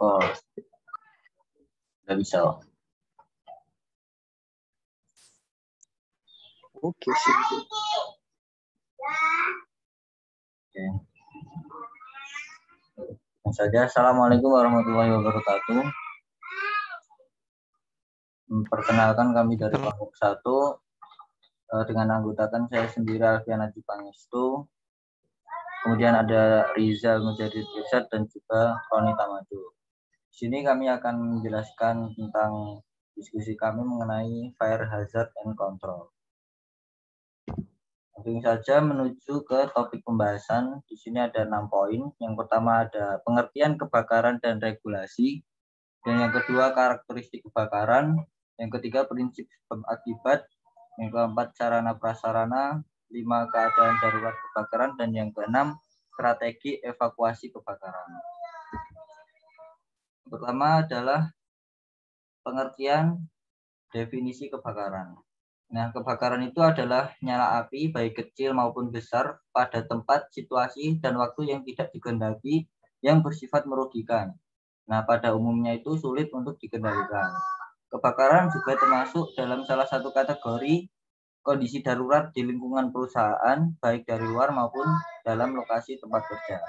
Oh, nggak bisa. Oke, sip. Oke. Langsung saja. Assalamualaikum warahmatullahi wabarakatuh. Perkenalkan kami dari kelompok 1 dengan anggotakan saya sendiri Alfian Haji Pangestu. Kemudian ada Rizal Mujadid Irsad dan juga Roni Tamadu. Di sini kami akan menjelaskan tentang diskusi kami mengenai fire hazard and control. Langsung saja menuju ke topik pembahasan. Di sini ada 6 poin. Yang pertama ada pengertian kebakaran dan regulasi. Dan yang kedua karakteristik kebakaran. Yang ketiga prinsip akibat. Yang keempat sarana prasarana. 5 keadaan darurat kebakaran. Dan yang keenam strategi evakuasi kebakaran. Yang pertama adalah pengertian definisi kebakaran. Nah, kebakaran itu adalah nyala api baik kecil maupun besar pada tempat, situasi, dan waktu yang tidak dikehendaki yang bersifat merugikan. Nah, pada umumnya itu sulit untuk dikendalikan. Kebakaran juga termasuk dalam salah satu kategori kondisi darurat di lingkungan perusahaan, baik dari luar maupun dalam lokasi tempat kerja.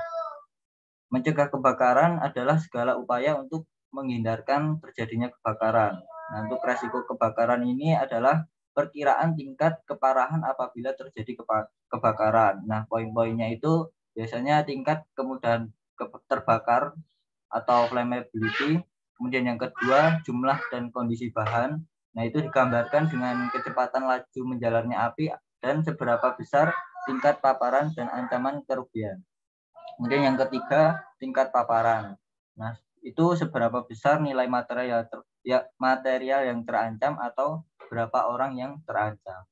Mencegah kebakaran adalah segala upaya untuk menghindarkan terjadinya kebakaran. Nah, untuk resiko kebakaran ini adalah perkiraan tingkat keparahan apabila terjadi kebakaran. Nah, poin-poinnya itu biasanya tingkat kemudahan terbakar atau flammability. Kemudian yang kedua, jumlah dan kondisi bahan. Nah, itu digambarkan dengan kecepatan laju menjalarnya api dan seberapa besar tingkat paparan dan ancaman kerugian. Kemudian yang ketiga, tingkat paparan. Nah, itu seberapa besar nilai material yang terancam atau berapa orang yang terancam.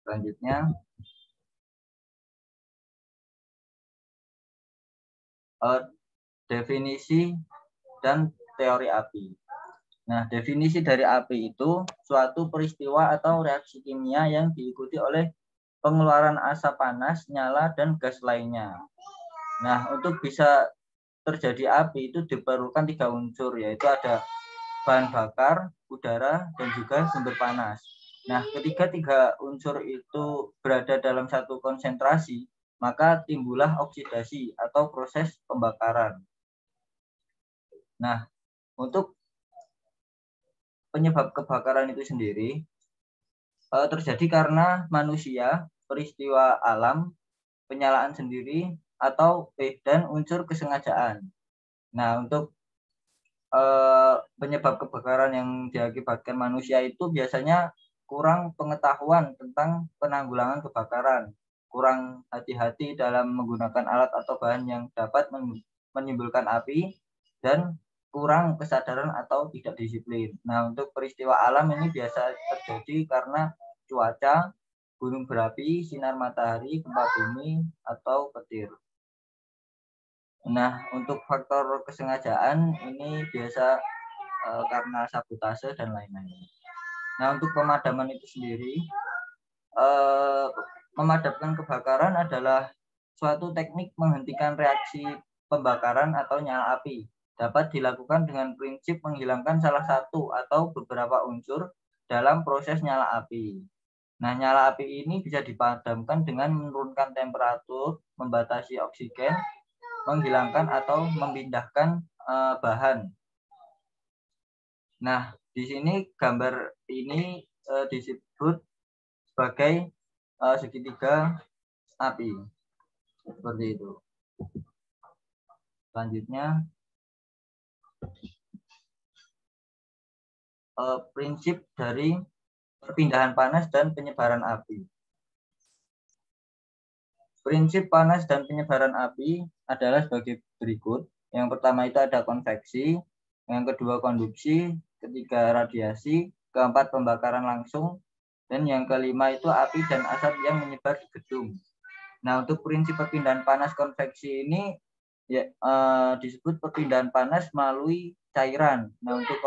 Selanjutnya, definisi dan teori api. Nah, definisi dari api itu suatu peristiwa atau reaksi kimia yang diikuti oleh pengeluaran asap panas, nyala, dan gas lainnya. Nah, untuk bisa terjadi api itu diperlukan 3 unsur, yaitu ada bahan bakar, udara, dan juga sumber panas. Nah, ketika 3 unsur itu berada dalam satu konsentrasi, maka timbullah oksidasi atau proses pembakaran. Nah, untuk penyebab kebakaran itu sendiri terjadi karena manusia, peristiwa alam, penyalaan sendiri, atau dan unsur kesengajaan. Nah, untuk penyebab kebakaran yang diakibatkan manusia itu biasanya kurang pengetahuan tentang penanggulangan kebakaran, kurang hati-hati dalam menggunakan alat atau bahan yang dapat menimbulkan api, dan kurang kesadaran atau tidak disiplin. Nah, untuk peristiwa alam ini biasa terjadi karena cuaca, gunung berapi, sinar matahari, gempa bumi, atau petir. Nah, untuk faktor kesengajaan ini biasa karena sabotase dan lain-lain. Nah, untuk pemadaman itu sendiri, memadamkan kebakaran adalah suatu teknik menghentikan reaksi pembakaran atau nyala api. Dapat dilakukan dengan prinsip menghilangkan salah satu atau beberapa unsur dalam proses nyala api. Nah, nyala api ini bisa dipadamkan dengan menurunkan temperatur, membatasi oksigen, menghilangkan atau memindahkan bahan. Nah, di sini gambar ini disebut sebagai segitiga api. Seperti itu. Selanjutnya, prinsip dari perpindahan panas dan penyebaran api. Prinsip panas dan penyebaran api adalah sebagai berikut. Yang pertama itu ada konveksi, yang kedua konduksi, ketiga radiasi, keempat pembakaran langsung, dan yang kelima itu api dan asap yang menyebar di gedung. Nah, untuk prinsip perpindahan panas konveksi ini ya, disebut perpindahan panas melalui cairan. Nah, untuk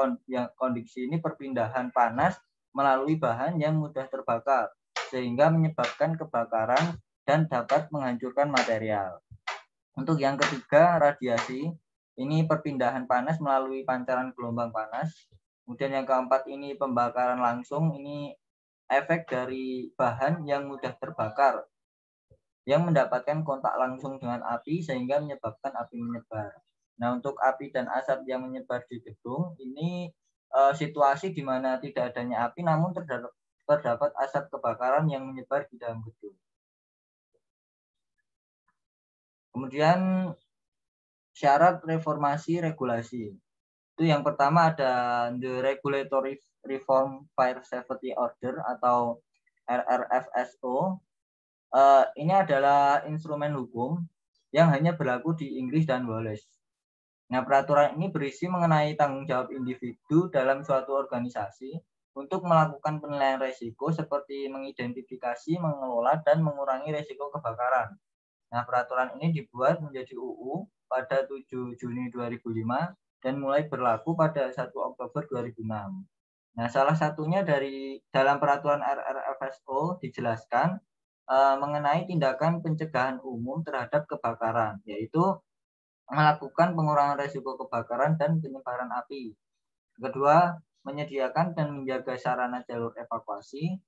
konduksi ini perpindahan panas melalui bahan yang mudah terbakar sehingga menyebabkan kebakaran dan dapat menghancurkan material. Untuk yang ketiga, radiasi. Ini perpindahan panas melalui pancaran gelombang panas. Kemudian yang keempat ini pembakaran langsung. Ini efek dari bahan yang mudah terbakar yang mendapatkan kontak langsung dengan api sehingga menyebabkan api menyebar. Nah, untuk api dan asap yang menyebar di gedung ini situasi di mana tidak adanya api namun terdapat asap kebakaran yang menyebar di dalam gedung. Kemudian syarat reformasi regulasi. Itu yang pertama ada the Regulatory Reform Fire Safety Order atau RRFSO. Ini adalah instrumen hukum yang hanya berlaku di Inggris dan Wales. Nah, peraturan ini berisi mengenai tanggung jawab individu dalam suatu organisasi untuk melakukan penilaian risiko seperti mengidentifikasi, mengelola, dan mengurangi risiko kebakaran. Nah, peraturan ini dibuat menjadi UU pada 7 Juni 2005 dan mulai berlaku pada 1 Oktober 2006. Nah, salah satunya dalam peraturan RRFSO dijelaskan mengenai tindakan pencegahan umum terhadap kebakaran, yaitu melakukan pengurangan risiko kebakaran dan penyebaran api. Kedua, menyediakan dan menjaga sarana jalur evakuasi.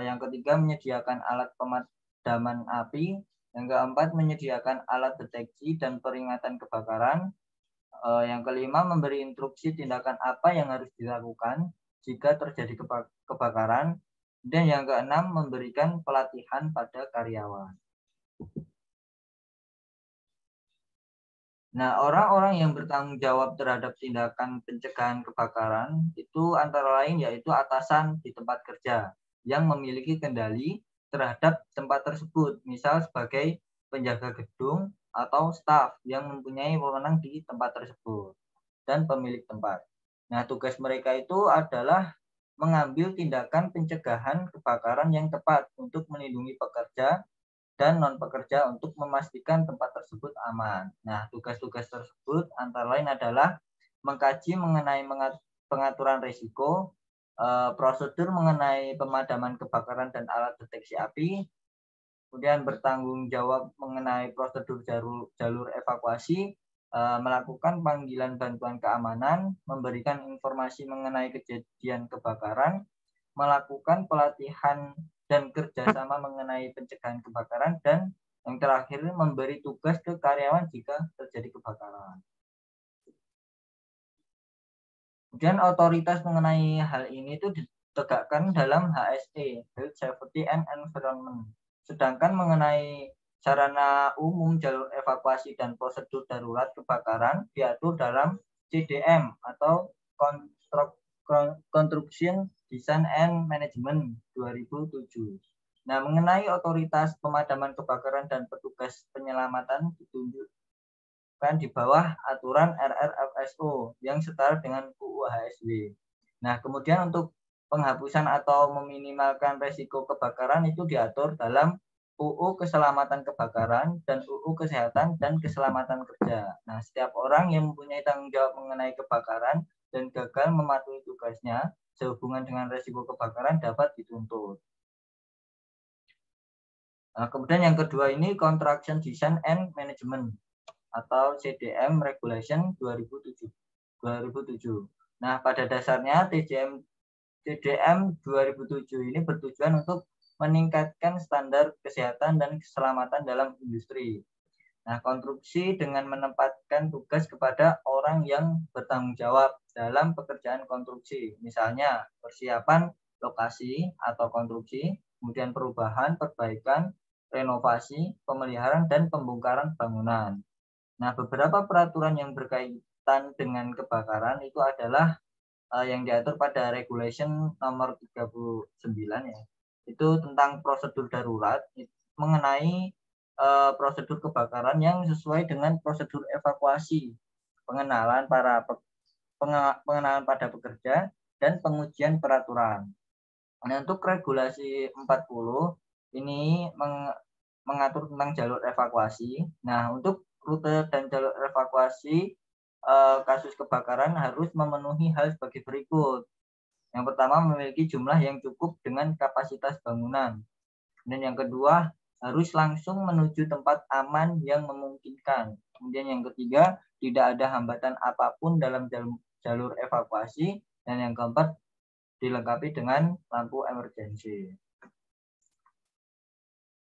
Yang ketiga, menyediakan alat pemadaman api. Yang keempat, menyediakan alat deteksi dan peringatan kebakaran. Yang kelima, memberi instruksi tindakan apa yang harus dilakukan jika terjadi kebakaran. Dan yang keenam, memberikan pelatihan pada karyawan. Nah, orang-orang yang bertanggung jawab terhadap tindakan pencegahan kebakaran itu antara lain yaitu atasan di tempat kerja yang memiliki kendali terhadap tempat tersebut, misal sebagai penjaga gedung atau staf yang mempunyai wewenang di tempat tersebut dan pemilik tempat. Nah, tugas mereka itu adalah mengambil tindakan pencegahan kebakaran yang tepat untuk melindungi pekerja dan non-pekerja untuk memastikan tempat tersebut aman. Nah, tugas-tugas tersebut antara lain adalah mengkaji mengenai pengaturan risiko, prosedur mengenai pemadaman kebakaran dan alat deteksi api, kemudian bertanggung jawab mengenai prosedur jalur evakuasi, melakukan panggilan bantuan keamanan, memberikan informasi mengenai kejadian kebakaran, melakukan pelatihan dan kerjasama mengenai pencegahan kebakaran, dan yang terakhir memberi tugas ke karyawan jika terjadi kebakaran. Kemudian otoritas mengenai hal ini itu ditegakkan dalam HSE, Health Safety and Environment. Sedangkan mengenai sarana umum jalur evakuasi dan prosedur darurat kebakaran diatur dalam CDM atau Construction Design and Management 2007. Nah, mengenai otoritas pemadaman kebakaran dan petugas penyelamatan ditunjukkan di bawah aturan RRFSO yang setara dengan UU HSW. Nah, kemudian untuk penghapusan atau meminimalkan risiko kebakaran itu diatur dalam UU Keselamatan Kebakaran dan UU Kesehatan dan Keselamatan Kerja. Nah, setiap orang yang mempunyai tanggung jawab mengenai kebakaran dan gagal mematuhi tugasnya sehubungan dengan risiko kebakaran dapat dituntut. Nah, kemudian yang kedua ini Construction Design and Management atau CDM Regulation 2007. Nah, pada dasarnya CDM 2007 ini bertujuan untuk meningkatkan standar kesehatan dan keselamatan dalam industri. Nah, konstruksi dengan menempatkan tugas kepada orang yang bertanggung jawab dalam pekerjaan konstruksi. Misalnya, persiapan lokasi atau konstruksi, kemudian perubahan, perbaikan, renovasi, pemeliharaan, dan pembongkaran bangunan. Nah, beberapa peraturan yang berkaitan dengan kebakaran itu adalah yang diatur pada Regulation nomor 39 ya. Itu tentang prosedur darurat mengenai prosedur kebakaran yang sesuai dengan prosedur evakuasi, pengenalan pada pekerja, dan pengujian peraturan. Nah, untuk regulasi 40 ini mengatur tentang jalur evakuasi. Nah, untuk rute dan jalur evakuasi kasus kebakaran harus memenuhi hal sebagai berikut. Yang pertama, memiliki jumlah yang cukup dengan kapasitas bangunan. Dan yang kedua, harus langsung menuju tempat aman yang memungkinkan. Kemudian yang ketiga, tidak ada hambatan apapun dalam jalur evakuasi. Dan yang keempat, dilengkapi dengan lampu emergensi.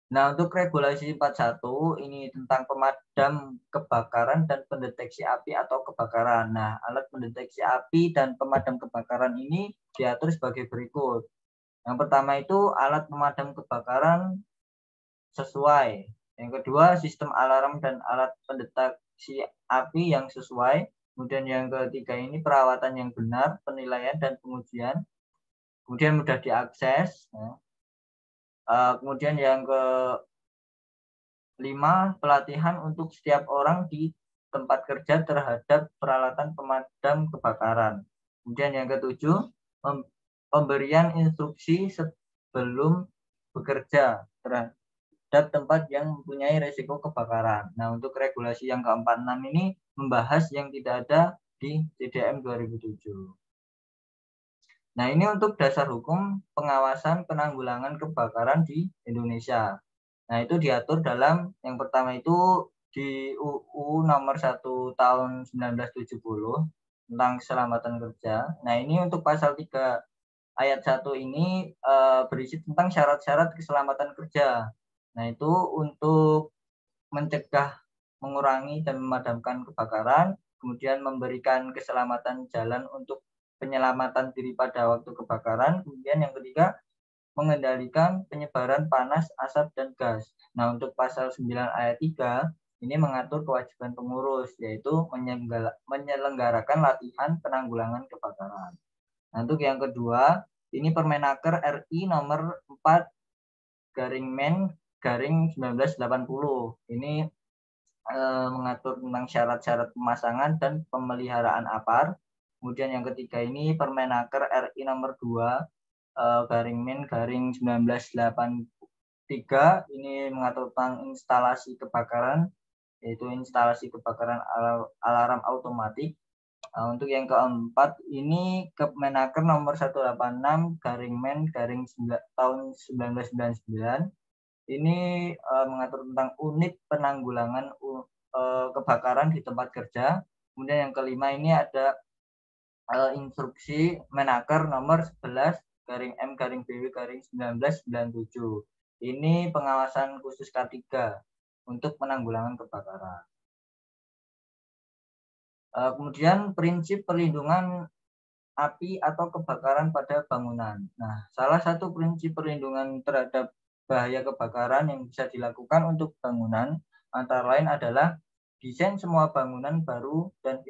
Nah, untuk regulasi 41 ini tentang pemadam kebakaran dan pendeteksi api atau kebakaran. Nah, alat pendeteksi api dan pemadam kebakaran ini diatur sebagai berikut. Yang pertama itu alat pemadam kebakaran sesuai. Yang kedua, sistem alarm dan alat pendeteksi api yang sesuai. Kemudian yang ketiga ini perawatan yang benar, penilaian dan pengujian. Kemudian mudah diakses. Kemudian yang kelima, pelatihan untuk setiap orang di tempat kerja terhadap peralatan pemadam kebakaran. Kemudian yang ketujuh, pemberian instruksi sebelum bekerja terhadap tempat yang mempunyai risiko kebakaran. Nah, untuk regulasi yang ke-46 ini membahas yang tidak ada di CDM 2007. Nah, ini untuk dasar hukum pengawasan penanggulangan kebakaran di Indonesia. Nah, itu diatur dalam yang pertama itu di UU nomor 1 tahun 1970 tentang keselamatan kerja. Nah, ini untuk pasal 3 ayat 1 ini berisi tentang syarat-syarat keselamatan kerja. Nah, itu untuk mencegah, mengurangi, dan memadamkan kebakaran, kemudian memberikan keselamatan jalan untuk penyelamatan diri pada waktu kebakaran, kemudian yang ketiga, mengendalikan penyebaran panas, asap, dan gas. Nah, untuk pasal 9 ayat 3, ini mengatur kewajiban pengurus, yaitu menyelenggarakan latihan penanggulangan kebakaran. Nah, untuk yang kedua, ini Permenaker RI nomor 4/Men/1980. Ini mengatur tentang syarat-syarat pemasangan dan pemeliharaan APAR. Kemudian yang ketiga ini Permenaker RI nomor 2/Men/1983 ini mengatur tentang instalasi kebakaran, yaitu instalasi kebakaran alarm otomatis. Untuk yang keempat ini Kemenaker nomor 186/Men/1999 ini mengatur tentang unit penanggulangan kebakaran di tempat kerja. Kemudian yang kelima ini ada instruksi Menaker nomor 11/M/BW/1997. Ini pengawasan khusus K3 untuk penanggulangan kebakaran. Kemudian prinsip perlindungan api atau kebakaran pada bangunan. Nah, salah satu prinsip perlindungan terhadap bahaya kebakaran yang bisa dilakukan untuk bangunan antara lain adalah desain semua bangunan baru dan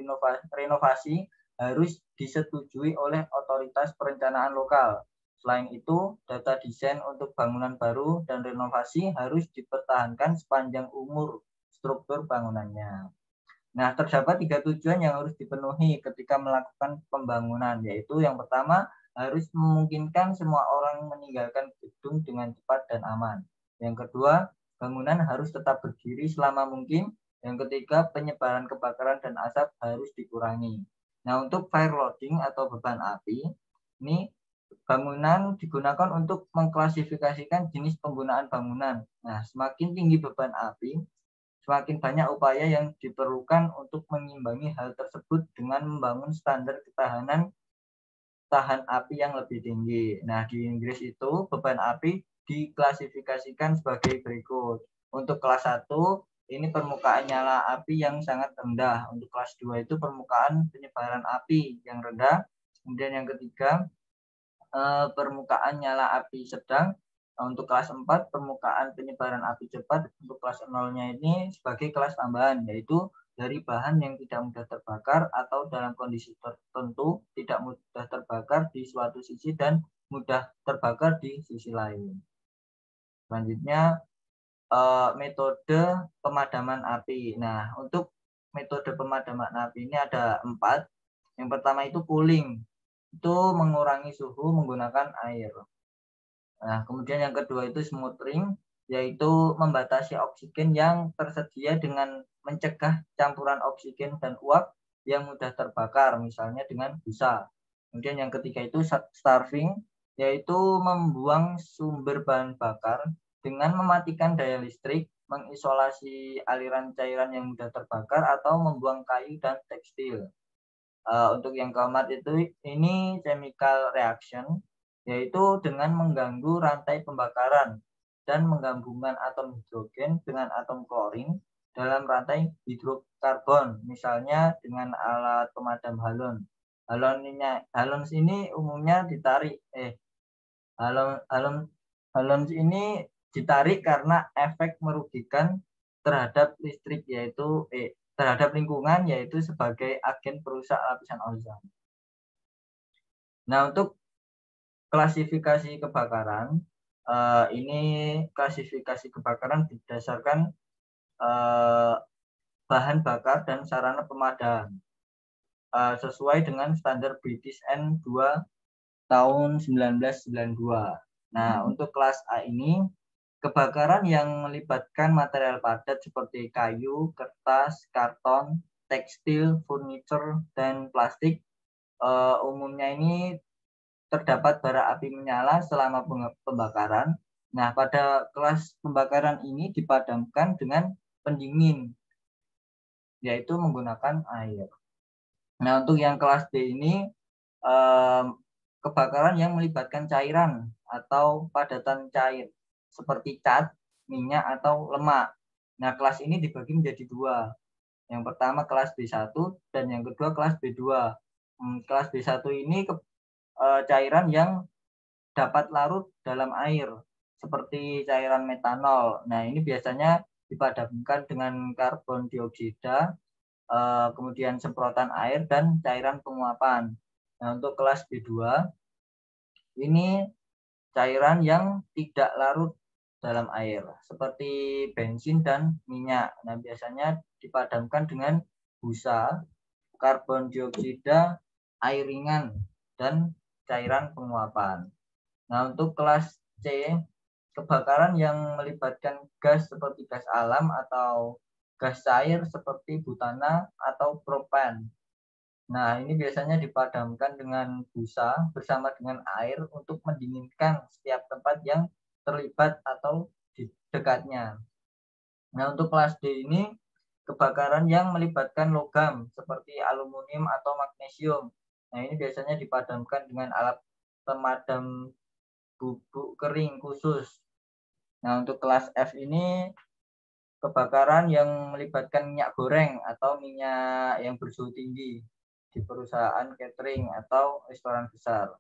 renovasi harus disetujui oleh otoritas perencanaan lokal. Selain itu, data desain untuk bangunan baru dan renovasi harus dipertahankan sepanjang umur struktur bangunannya. Nah, terdapat 3 tujuan yang harus dipenuhi ketika melakukan pembangunan, yaitu yang pertama, harus memungkinkan semua orang meninggalkan gedung dengan cepat dan aman. Yang kedua, bangunan harus tetap berdiri selama mungkin. Yang ketiga, penyebaran kebakaran dan asap harus dikurangi. Nah, untuk fire loading atau beban api, ini bangunan digunakan untuk mengklasifikasikan jenis penggunaan bangunan. Nah, semakin tinggi beban api, semakin banyak upaya yang diperlukan untuk mengimbangi hal tersebut dengan membangun standar ketahanan tahan api yang lebih tinggi. Nah, di Inggris itu beban api diklasifikasikan sebagai berikut. Untuk kelas 1, ini permukaan nyala api yang sangat rendah. Untuk kelas 2 itu permukaan penyebaran api yang rendah. Kemudian yang ketiga, permukaan nyala api sedang. Untuk kelas 4, permukaan penyebaran api cepat. Untuk kelas 0-nya ini sebagai kelas tambahan, yaitu dari bahan yang tidak mudah terbakar atau dalam kondisi tertentu tidak mudah terbakar di suatu sisi dan mudah terbakar di sisi lain. Selanjutnya, metode pemadaman api. Nah, untuk metode pemadaman api ini ada 4. Yang pertama itu cooling. Itu mengurangi suhu menggunakan air. Nah, kemudian yang kedua itu smothering, yaitu membatasi oksigen yang tersedia dengan mencegah campuran oksigen dan uap yang mudah terbakar, misalnya dengan busa. Kemudian yang ketiga itu starving, yaitu membuang sumber bahan bakar dengan mematikan daya listrik, mengisolasi aliran cairan yang mudah terbakar, atau membuang kayu dan tekstil. Untuk yang keempat itu ini chemical reaction, yaitu dengan mengganggu rantai pembakaran dan menggabungkan atom hidrogen dengan atom klorin dalam rantai hidrokarbon, misalnya dengan alat pemadam halon. Halons ini umumnya ditarik halons ini ditarik karena efek merugikan terhadap listrik terhadap lingkungan, yaitu sebagai agen perusak lapisan ozon. Nah, untuk klasifikasi kebakaran, ini klasifikasi kebakaran berdasarkan bahan bakar dan sarana pemadam sesuai dengan standar British N2 tahun 1992. Nah, untuk kelas A ini kebakaran yang melibatkan material padat seperti kayu, kertas, karton, tekstil, furniture, dan plastik. Umumnya ini terdapat bara api menyala selama pembakaran. Nah, pada kelas pembakaran ini dipadamkan dengan pendingin, yaitu menggunakan air. Nah, untuk yang kelas D ini kebakaran yang melibatkan cairan atau padatan cair seperti cat, minyak, atau lemak. Nah, kelas ini dibagi menjadi dua. Yang pertama kelas B1 dan yang kedua kelas B2. Kelas B1 ini cairan yang dapat larut dalam air seperti cairan metanol. Nah, ini biasanya dipadamkan dengan karbon dioksida, kemudian semprotan air dan cairan penguapan. Nah, untuk kelas B2 ini cairan yang tidak larut dalam air seperti bensin dan minyak. Nah, biasanya dipadamkan dengan busa, karbon dioksida, air ringan, dan cairan penguapan. Nah, untuk kelas C, kebakaran yang melibatkan gas seperti gas alam atau gas cair seperti butana atau propan. Nah, ini biasanya dipadamkan dengan busa bersama dengan air untuk mendinginkan setiap tempat yang terlibat atau di dekatnya. Nah, untuk kelas D ini kebakaran yang melibatkan logam seperti aluminium atau magnesium. Nah, ini biasanya dipadamkan dengan alat pemadam bubuk kering khusus. Nah, untuk kelas F ini kebakaran yang melibatkan minyak goreng atau minyak yang bersuhu tinggi di perusahaan catering atau restoran besar.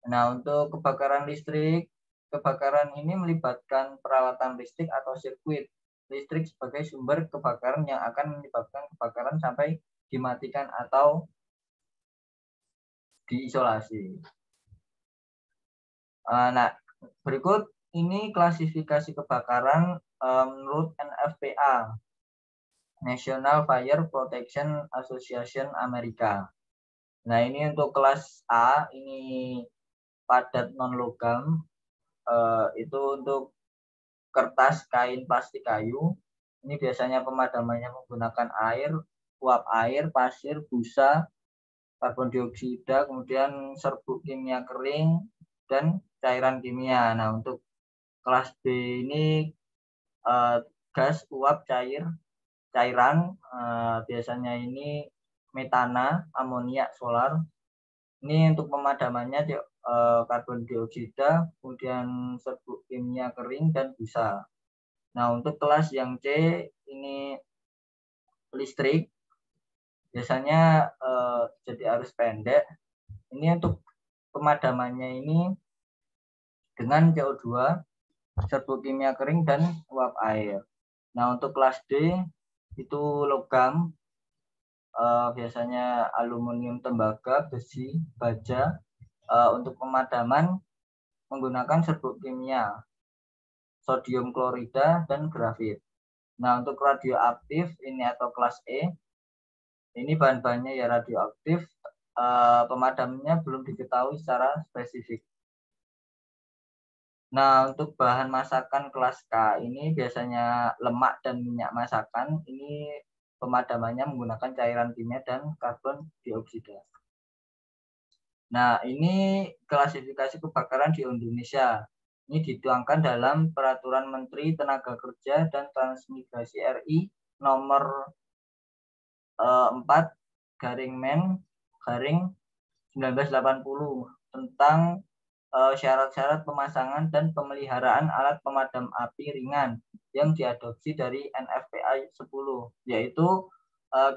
Nah, untuk kebakaran listrik, kebakaran ini melibatkan peralatan listrik atau sirkuit listrik sebagai sumber kebakaran yang akan menyebabkan kebakaran sampai dimatikan atau diisolasi. Nah, berikut ini klasifikasi kebakaran menurut NFPA, National Fire Protection Association Amerika. Nah, ini untuk kelas A, ini padat non-logam, itu untuk kertas, kain, plastik, kayu. Ini biasanya pemadamannya menggunakan air, uap air, pasir, busa, karbon dioksida, kemudian serbuk kimia kering, dan cairan kimia. Nah, untuk kelas B ini gas, uap, cairan, biasanya ini metana, amonia, solar. Ini untuk pemadamannya karbon dioksida, kemudian serbuk kimia kering, dan busa. Nah, untuk kelas yang C ini listrik, biasanya jadi arus pendek. Ini untuk pemadamannya ini dengan CO2, serbuk kimia kering, dan uap air. Nah, untuk kelas D itu logam, biasanya aluminium, tembaga, besi, baja. Untuk pemadaman menggunakan serbuk kimia, sodium klorida, dan grafit. Nah, untuk radioaktif ini atau kelas E, ini bahan-bahannya ya radioaktif, pemadamannya belum diketahui secara spesifik. Nah, untuk bahan masakan kelas K ini biasanya lemak dan minyak masakan. Ini pemadamannya menggunakan cairan kimia dan karbon dioksida. Nah, ini klasifikasi kebakaran di Indonesia. Ini dituangkan dalam Peraturan Menteri Tenaga Kerja dan Transmigrasi RI nomor 4/Men/1980 tentang syarat-syarat pemasangan dan pemeliharaan alat pemadam api ringan yang diadopsi dari NFPA 10, yaitu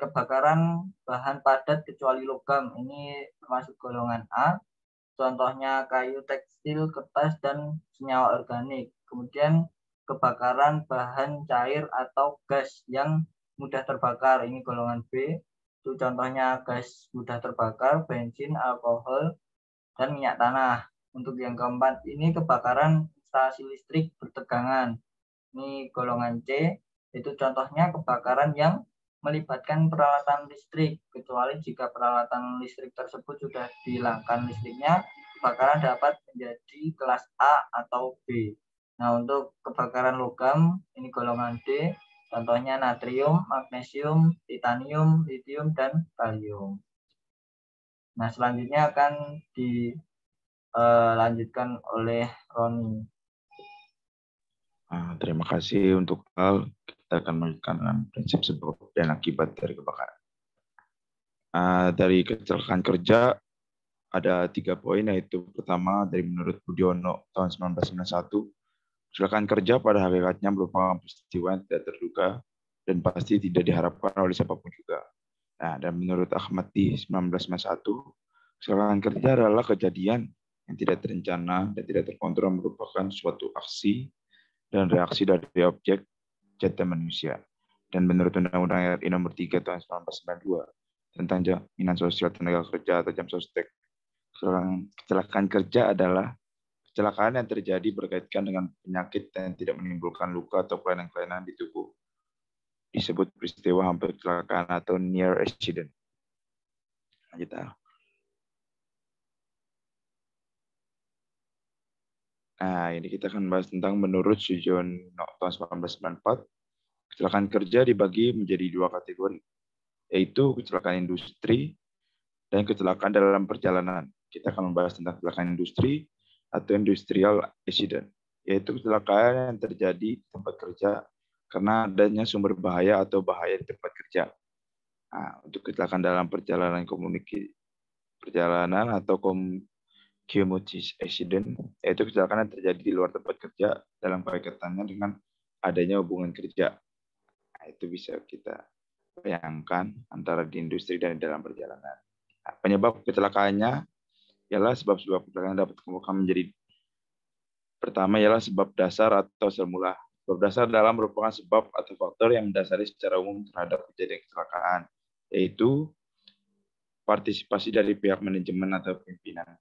kebakaran bahan padat kecuali logam. Ini termasuk golongan A. Contohnya kayu, tekstil, kertas, dan senyawa organik. Kemudian kebakaran bahan cair atau gas yang mudah terbakar. Ini golongan B. Itu contohnya gas mudah terbakar, bensin, alkohol, dan minyak tanah. Untuk yang keempat, ini kebakaran instalasi listrik bertegangan. Ini golongan C. Itu contohnya kebakaran yang melibatkan peralatan listrik, kecuali jika peralatan listrik tersebut sudah dihilangkan listriknya, kebakaran dapat menjadi kelas A atau B. Nah, untuk kebakaran logam, ini golongan D, contohnya natrium, magnesium, titanium, litium, dan kalium. Nah, selanjutnya akan dilanjutkan oleh Roni. Terima kasih untuk hal. Kita akan melanjutkan dengan prinsip sebab dan akibat dari kebakaran. Dari kecelakaan kerja ada 3 poin, yaitu pertama dari menurut Budiono tahun 1991, kecelakaan kerja pada hakikatnya merupakan peristiwa yang tidak terduga dan pasti tidak diharapkan oleh siapapun juga. Nah, dan menurut Ahmad di 1991, kecelakaan kerja adalah kejadian yang tidak terencana dan tidak terkontrol, merupakan suatu aksi dan reaksi dari objek jatah manusia. Dan menurut Undang-Undang RI Nomor 3 tahun 1992 tentang jaminan sosial tenaga kerja atau Jamsostek, kecelakaan kerja adalah kecelakaan yang terjadi berkaitan dengan penyakit yang tidak menimbulkan luka atau kelainan-kelainan di tubuh. Disebut peristiwa hampir kecelakaan atau near accident. Lanjut. Nah, ini kita akan bahas tentang menurut Sujono tahun 1994, kecelakaan kerja dibagi menjadi 2 kategori, yaitu kecelakaan industri dan kecelakaan dalam perjalanan. Kita akan membahas tentang kecelakaan industri atau industrial accident, yaitu kecelakaan yang terjadi di tempat kerja karena adanya sumber bahaya atau bahaya di tempat kerja. Nah, untuk kecelakaan dalam perjalanan atau commuting accident, yaitu kecelakaan yang terjadi di luar tempat kerja dalam kaitannya dengan adanya hubungan kerja. Nah, itu bisa kita bayangkan antara di industri dan di dalam perjalanan. Nah, penyebab kecelakaannya ialah sebab-sebab kecelakaan dapat dikemukakan menjadi: pertama ialah sebab dasar atau asal mula. Sebab dasar dalam merupakan sebab atau faktor yang mendasari secara umum terhadap kejadian kecelakaan, yaitu partisipasi dari pihak manajemen atau pimpinan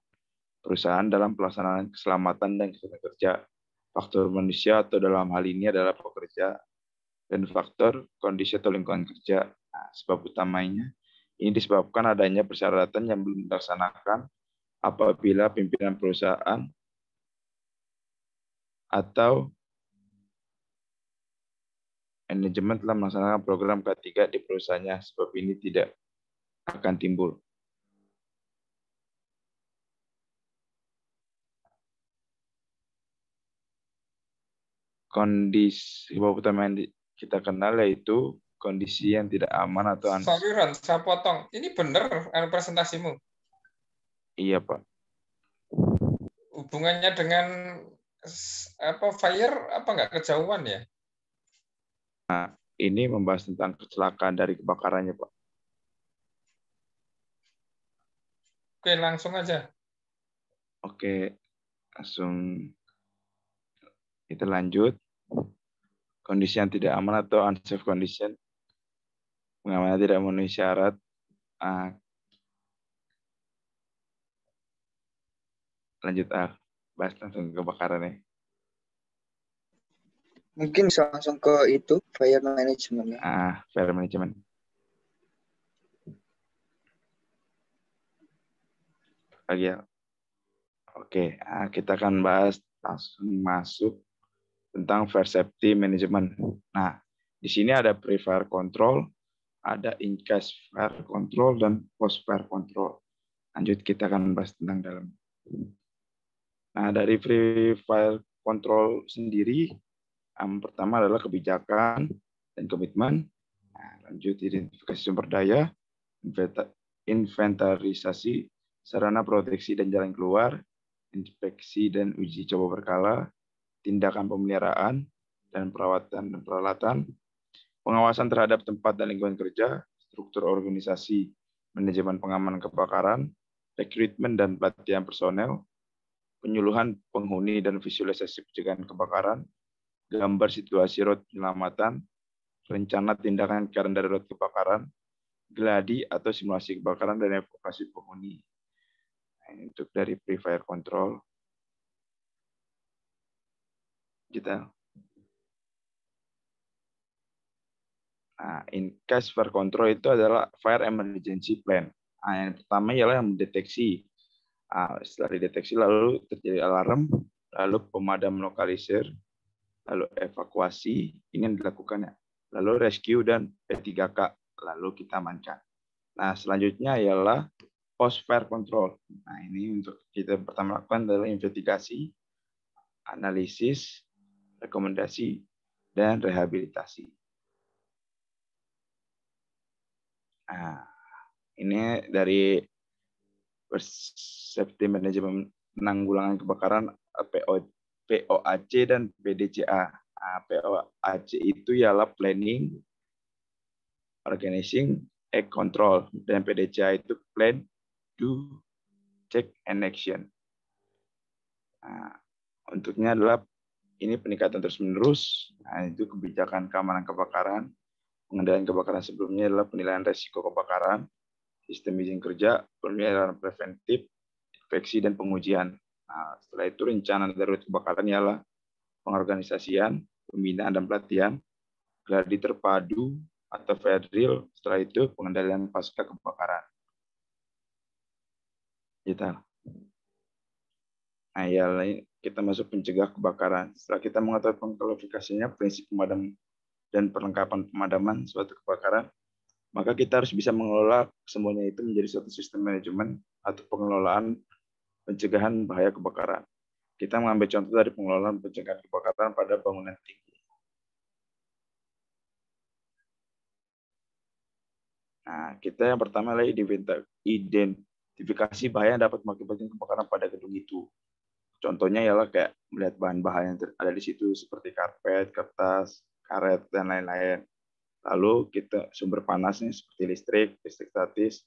perusahaan dalam pelaksanaan keselamatan dan kesehatan kerja, faktor manusia atau dalam hal ini adalah pekerja, dan faktor kondisi atau lingkungan kerja. Nah, sebab utamanya ini disebabkan adanya persyaratan yang belum dilaksanakan apabila pimpinan perusahaan atau manajemen telah melaksanakan program K3 di perusahaannya. Sebab ini tidak akan timbul. Kondisi sebab utama yang kita kenal yaitu kondisi yang tidak aman atau Sorry Ron, saya potong. Ini benar presentasimu? Iya, Pak. Hubungannya dengan fire apa nggak kejauhan ya? Nah, ini membahas tentang kecelakaan dari kebakarannya, Pak. Oke, langsung aja. Oke, langsung kita lanjut. Kondisi yang tidak aman atau unsafe condition, pengamannya tidak memenuhi syarat. Lanjut, bahas langsung kebakarannya. Mungkin bisa langsung ke itu, fire management. Fire management. Lagi ya. Oke, kita akan bahas langsung masuk tentang fire safety management. Nah, di sini ada pre-fire control, ada in-case fire control, dan post-fire control. Lanjut, kita akan bahas tentang dalam. Nah, dari pre-fire control sendiri, yang pertama adalah kebijakan dan komitmen. Nah, lanjut identifikasi sumber daya, inventarisasi sarana proteksi dan jalan keluar, inspeksi dan uji coba berkala, tindakan pemeliharaan dan perawatan dan peralatan, pengawasan terhadap tempat dan lingkungan kerja, struktur organisasi, manajemen pengamanan kebakaran, rekrutmen dan pelatihan personel, penyuluhan penghuni dan visualisasi pencegahan kebakaran, gambar situasi road penyelamatan, rencana tindakan keadaan darurat kebakaran, gladi atau simulasi kebakaran dan evakuasi penghuni. Nah, untuk dari pre-fire control. Kita. Nah, in case fire control itu adalah fire emergency plan. Nah, yang pertama ialah yang mendeteksi. Nah, setelah dideteksi lalu terjadi alarm, lalu pemadaman lokalisir, lalu evakuasi, ini yang dilakukannya. Lalu rescue dan P3K, lalu kita amankan. Nah, selanjutnya ialah post fire control. Nah, ini untuk kita pertama lakukan adalah investigasi, analisis, rekomendasi, dan rehabilitasi. Nah, ini dari Safety Management Penanggulangan Kebakaran POAC dan PDCA. Nah, POAC itu ialah Planning, Organizing, Act Control, dan PDCA itu Plan, Do, Check, and Action. Nah, untuknya adalah ini peningkatan terus-menerus. Nah, itu kebijakan keamanan kebakaran, pengendalian kebakaran sebelumnya adalah penilaian resiko kebakaran, sistem izin kerja, pemeliharaan preventif, inspeksi, dan pengujian. Nah, setelah itu rencana darurat kebakaran ialah pengorganisasian, pembinaan dan pelatihan, gladi terpadu atau fire drill. Setelah itu pengendalian pasca kebakaran. Nah, ya kita masuk pencegah kebakaran. Setelah kita mengetahui pengklasifikasinya, prinsip pemadam dan perlengkapan pemadaman suatu kebakaran, maka kita harus bisa mengelola semuanya itu menjadi suatu sistem manajemen atau pengelolaan pencegahan bahaya kebakaran. Kita mengambil contoh dari pengelolaan pencegahan kebakaran pada bangunan tinggi. Nah, kita yang pertama adalah identifikasi bahaya yang dapat mengakibatkan kebakaran pada gedung itu. Contohnya ialah kayak melihat bahan bahaya yang ada di situ seperti karpet, kertas, karet, dan lain-lain. Lalu kita sumber panasnya seperti listrik statis,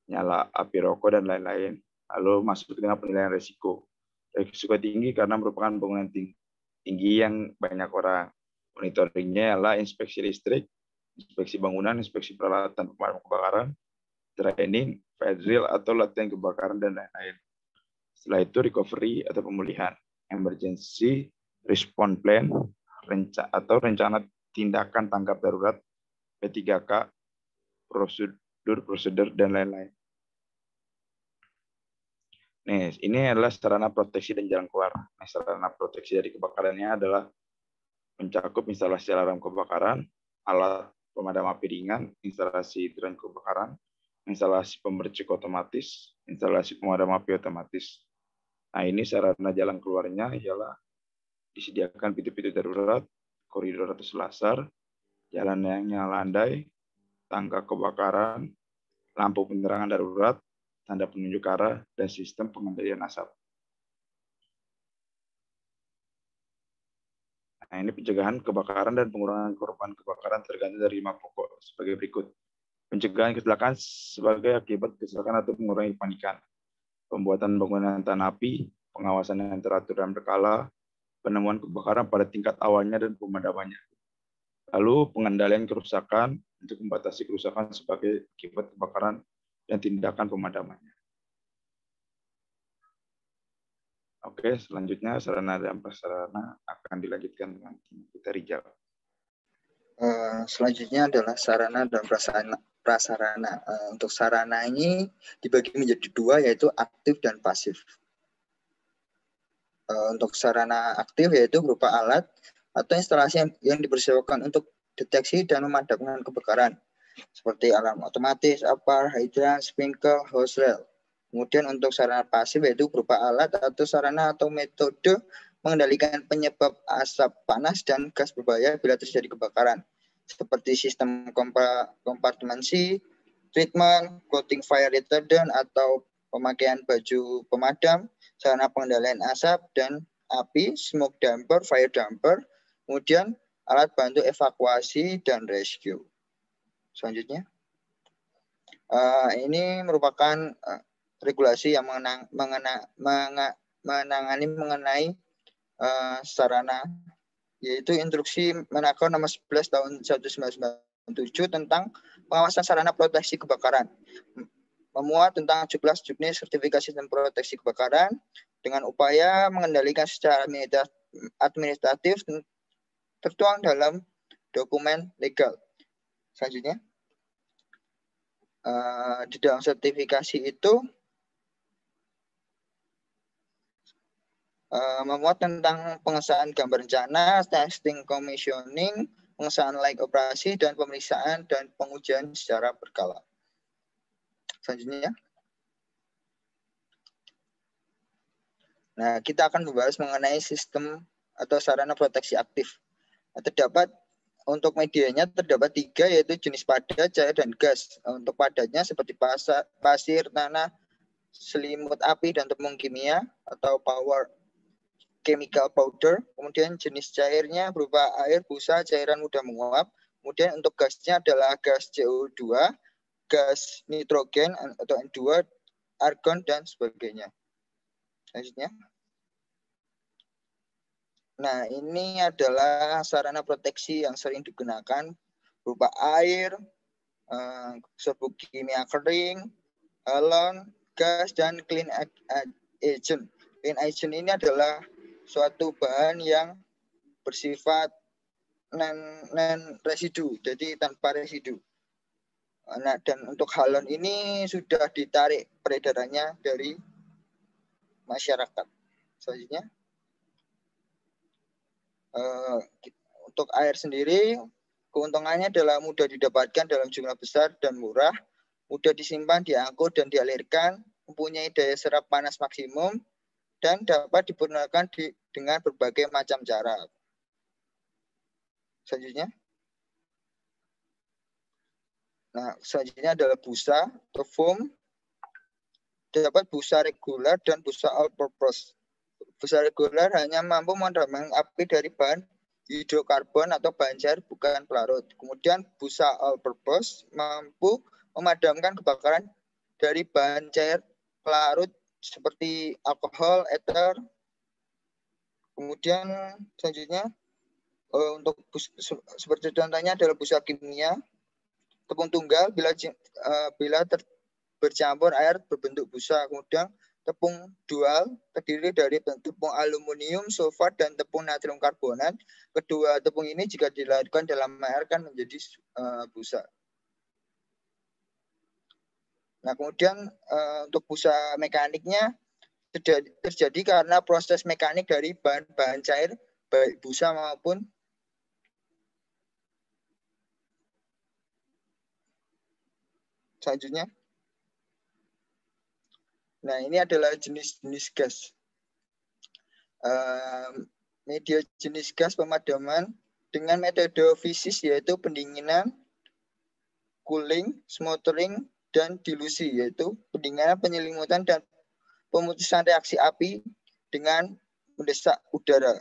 nyala api rokok, dan lain-lain. Lalu masuk dengan penilaian risiko. Risiko tinggi karena merupakan bangunan tinggi yang banyak orang. Monitoringnya ialah inspeksi listrik, inspeksi bangunan, inspeksi peralatan pemadam kebakaran, training, fire drill atau latihan kebakaran, dan lain-lain. Setelah itu recovery atau pemulihan, emergency response plan atau rencana tindakan tanggap darurat, P3K, prosedur, dan lain-lain. Nih, ini adalah sarana proteksi dan jalan keluar. Nah, sarana proteksi dari kebakarannya adalah mencakup instalasi alarm kebakaran, alat pemadam api ringan, instalasi drone kebakaran, instalasi pemercik otomatis, instalasi pemadam api otomatis. Nah, ini sarana jalan keluarnya ialah disediakan pintu-pintu darurat, koridor atau selasar, jalan yang landai, tangga kebakaran, lampu penerangan darurat, tanda penunjuk arah, dan sistem pengendalian asap. Nah, ini pencegahan kebakaran dan pengurangan korban kebakaran tergantung dari 5 pokok sebagai berikut. Pencegahan kecelakaan sebagai akibat kecelakaan atau mengurangi kepanikan. Pembuatan bangunan tahan api, pengawasan yang teratur dan berkala, penemuan kebakaran pada tingkat awalnya dan pemadamannya. Lalu pengendalian kerusakan untuk membatasi kerusakan sebagai akibat kebakaran dan tindakan pemadamannya. Oke, selanjutnya sarana dan prasarana akan dilanjutkan dengan kita Rijal. Selanjutnya adalah sarana dan prasarana. Untuk sarana ini dibagi menjadi dua, yaitu aktif dan pasif. Untuk sarana aktif yaitu berupa alat atau instalasi yang dipersiapkan untuk deteksi dan memadamkan kebakaran, seperti alarm otomatis, APAR, hydrant, sprinkler, hose rail. Kemudian untuk sarana pasif yaitu berupa alat atau sarana atau metode mengendalikan penyebab asap panas dan gas berbahaya bila terjadi kebakaran, seperti sistem kompartemensi, treatment, coating fire retardant atau pemakaian baju pemadam, sarana pengendalian asap dan api, smoke damper, fire damper, kemudian alat bantu evakuasi dan rescue. Selanjutnya, ini merupakan regulasi yang menangani mengenai sarana, yaitu Instruksi Menaker Nomor 11 Tahun 1997 tentang pengawasan sarana proteksi kebakaran, memuat tentang 17 jenis sertifikasi sistem proteksi kebakaran dengan upaya mengendalikan secara administratif tertuang dalam dokumen legal. Selanjutnya, di dalam sertifikasi itu memuat tentang pengesahan gambar rencana, testing commissioning, pengesahan layak operasi, dan pemeriksaan dan pengujian secara berkala. Selanjutnya, nah, kita akan membahas mengenai sistem atau sarana proteksi aktif. Terdapat untuk medianya terdapat 3, yaitu jenis padat, cair, dan gas. Untuk padatnya seperti pasir, tanah, selimut api, dan tepung kimia atau power chemical powder. Kemudian jenis cairnya berupa air, busa, cairan mudah menguap. Kemudian untuk gasnya adalah gas CO2, gas nitrogen atau N2, argon, dan sebagainya. Selanjutnya. Nah, ini adalah sarana proteksi yang sering digunakan berupa air, serbuk kimia kering, halon, gas, dan clean agent. Clean agent ini adalah suatu bahan yang bersifat non residu, jadi tanpa residu. Nah, dan untuk halon ini sudah ditarik peredarannya dari masyarakat. Selanjutnya, untuk air sendiri, keuntungannya adalah mudah didapatkan dalam jumlah besar dan murah, mudah disimpan, diangkut, dan dialirkan, mempunyai daya serap panas maksimum, dan dapat digunakan dengan berbagai macam cara. Selanjutnya, nah, selanjutnya adalah busa atau foam. Terdapat busa reguler dan busa all-purpose. Busa reguler hanya mampu memadamkan api dari bahan hidrokarbon atau bahan cair bukan pelarut. Kemudian busa all-purpose mampu memadamkan kebakaran dari bahan cair pelarut seperti alkohol, ether. Kemudian selanjutnya untuk seperti contohnya adalah busa kimia. Tepung tunggal bila bercampur air berbentuk busa. Kemudian tepung dual terdiri dari tepung aluminium, sulfat, dan tepung natrium karbonat. Kedua tepung ini jika dilarutkan dalam air kan menjadi busa. Nah, kemudian untuk busa mekaniknya terjadi karena proses mekanik dari bahan-bahan cair baik busa maupun selanjutnya. Nah, ini adalah jenis-jenis gas. Media jenis gas pemadaman dengan metode fisis yaitu pendinginan, cooling, smothering, dan dilusi, yaitu pendinginan, penyelimutan, dan pemutusan reaksi api dengan mendesak udara.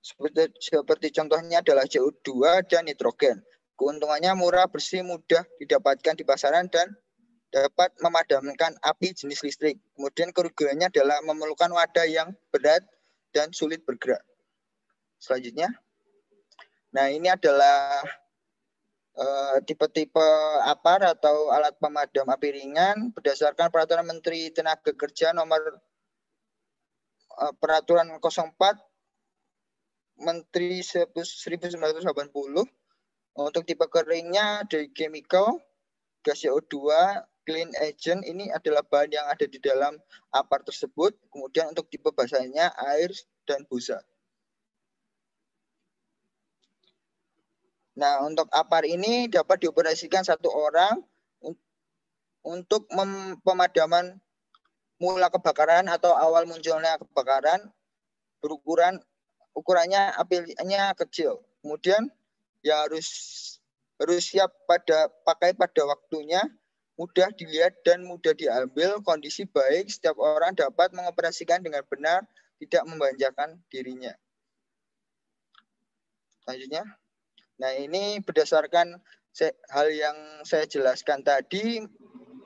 Seperti contohnya adalah CO2 dan nitrogen. Keuntungannya murah, bersih, mudah didapatkan di pasaran, dan dapat memadamkan api jenis listrik. Kemudian kerugiannya adalah memerlukan wadah yang berat dan sulit bergerak. Selanjutnya, nah, ini adalah tipe-tipe APAR atau alat pemadam api ringan berdasarkan Peraturan Menteri Tenaga Kerja Nomor Peraturan 04 Menteri 1980. Untuk tipe keringnya dari chemical, gas CO2, clean agent, ini adalah bahan yang ada di dalam APAR tersebut. Kemudian untuk tipe basahnya air dan busa. Nah, untuk APAR ini dapat dioperasikan satu orang untuk pemadaman mula kebakaran atau awal munculnya kebakaran ukurannya apinya kecil. Kemudian ya harus siap pakai pada waktunya, mudah dilihat dan mudah diambil, kondisi baik, setiap orang dapat mengoperasikan dengan benar, tidak membanjakan dirinya. Selanjutnya, nah ini berdasarkan hal yang saya jelaskan tadi,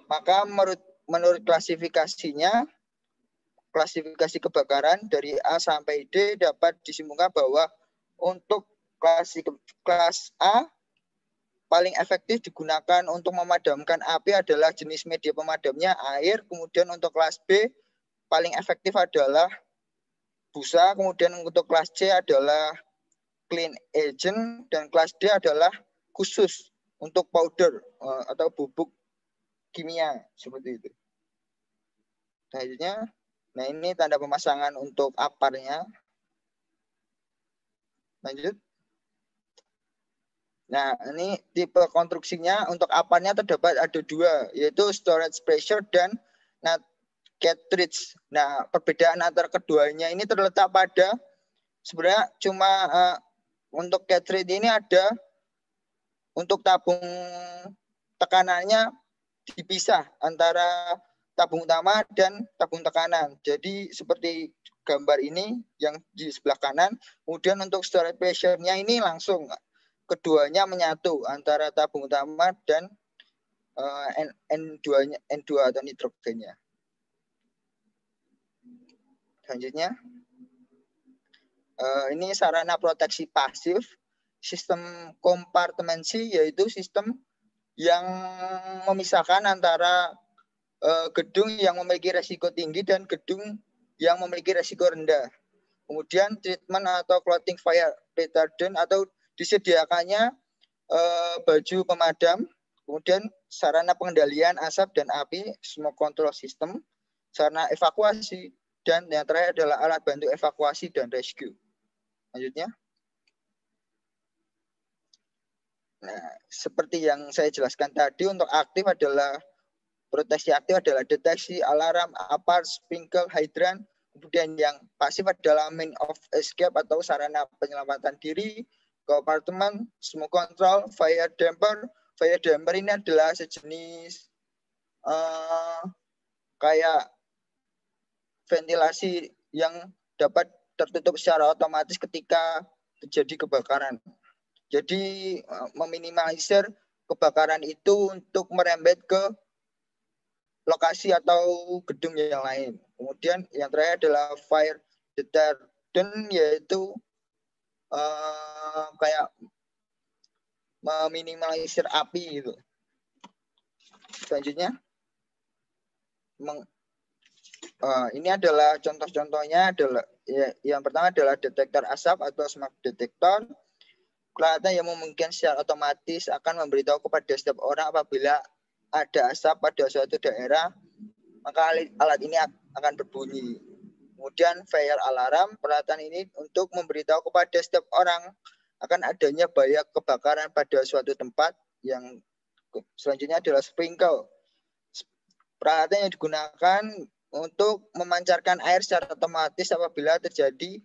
maka menurut klasifikasinya, klasifikasi kebakaran dari A sampai D dapat disimpulkan bahwa untuk kelas A paling efektif digunakan untuk memadamkan api adalah jenis media pemadamnya air, kemudian untuk kelas B paling efektif adalah busa, kemudian untuk kelas C adalah clean agent, dan kelas D adalah khusus untuk powder atau bubuk kimia seperti itu. Selanjutnya, nah ini tanda pemasangan untuk aparnya. Lanjut. Nah, ini tipe konstruksinya untuk aparnya terdapat ada dua, yaitu storage pressure dan cartridge. Nah, perbedaan antara keduanya ini terletak pada sebenarnya cuma untuk cartridge ini ada untuk tabung tekanannya dipisah antara tabung utama dan tabung tekanan. Jadi seperti gambar ini yang di sebelah kanan. Kemudian untuk storage pressure-nya ini langsung keduanya menyatu antara tabung utama dan N2 atau nitrogennya. Selanjutnya, ini sarana proteksi pasif. Sistem kompartemensi yaitu sistem yang memisahkan antara gedung yang memiliki resiko tinggi dan gedung yang memiliki resiko rendah. Kemudian treatment atau clothing fire retardant atau disediakannya baju pemadam, kemudian sarana pengendalian asap dan api, smoke control system, sarana evakuasi, dan yang terakhir adalah alat bantu evakuasi dan rescue. Lanjutnya. Nah, seperti yang saya jelaskan tadi, untuk aktif adalah proteksi aktif adalah deteksi, alarm, apar, sprinkle, hydrant. Kemudian yang pasif adalah mean of escape atau sarana penyelamatan diri, kompartemen, smoke control, fire damper. Fire damper ini adalah sejenis kayak ventilasi yang dapat tertutup secara otomatis ketika terjadi kebakaran. Jadi meminimalisir kebakaran itu untuk merembet ke lokasi atau gedung yang lain. Kemudian yang terakhir adalah fire retardant, yaitu kayak meminimalisir api gitu. Selanjutnya, ini adalah contoh-contohnya adalah yang pertama adalah detektor asap atau smoke detector. Peralatan yang memungkinkan secara otomatis akan memberitahu kepada setiap orang apabila ada asap pada suatu daerah, maka alat ini akan berbunyi. Kemudian fire alarm, peralatan ini untuk memberitahu kepada setiap orang akan adanya bahaya kebakaran pada suatu tempat. Yang selanjutnya adalah sprinkle. Peralatan yang digunakan untuk memancarkan air secara otomatis apabila terjadi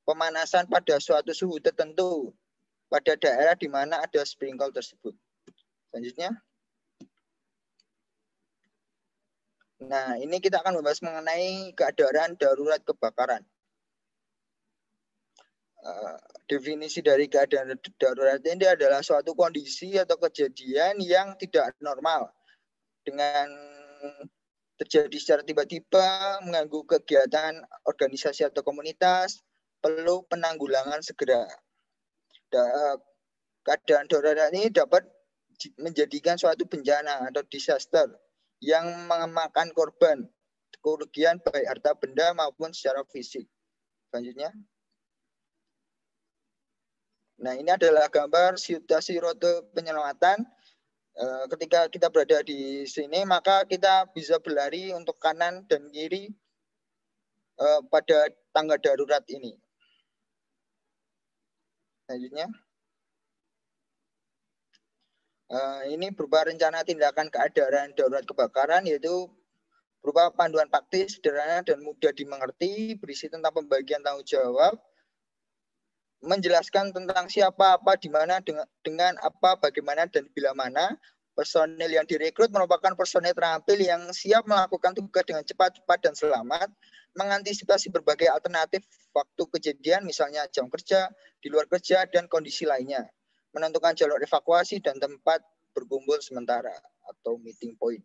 pemanasan pada suatu suhu tertentu pada daerah di mana ada sprinkle tersebut. Selanjutnya. Nah, ini kita akan membahas mengenai keadaan darurat kebakaran. Definisi dari keadaan darurat ini adalah suatu kondisi atau kejadian yang tidak normal dengan terjadi secara tiba-tiba, mengganggu kegiatan organisasi atau komunitas, perlu penanggulangan segera. Keadaan darurat ini dapat menjadikan suatu bencana atau disaster yang memakan korban, kerugian baik harta benda maupun secara fisik. Selanjutnya. Nah, ini adalah gambar situasi rute penyelamatan. Ketika kita berada di sini, maka kita bisa berlari untuk kanan dan kiri pada tangga darurat ini. Selanjutnya. Ini berupa rencana tindakan keadaan darurat kebakaran, yaitu berupa panduan praktis, sederhana dan mudah dimengerti, berisi tentang pembagian tanggung jawab, menjelaskan tentang siapa, apa, di mana, dengan apa, bagaimana, dan bila mana. Personil yang direkrut merupakan personil terampil yang siap melakukan tugas dengan cepat dan selamat, mengantisipasi berbagai alternatif waktu kejadian, misalnya jam kerja, di luar kerja, dan kondisi lainnya. Menentukan jalur evakuasi dan tempat berkumpul sementara atau meeting point.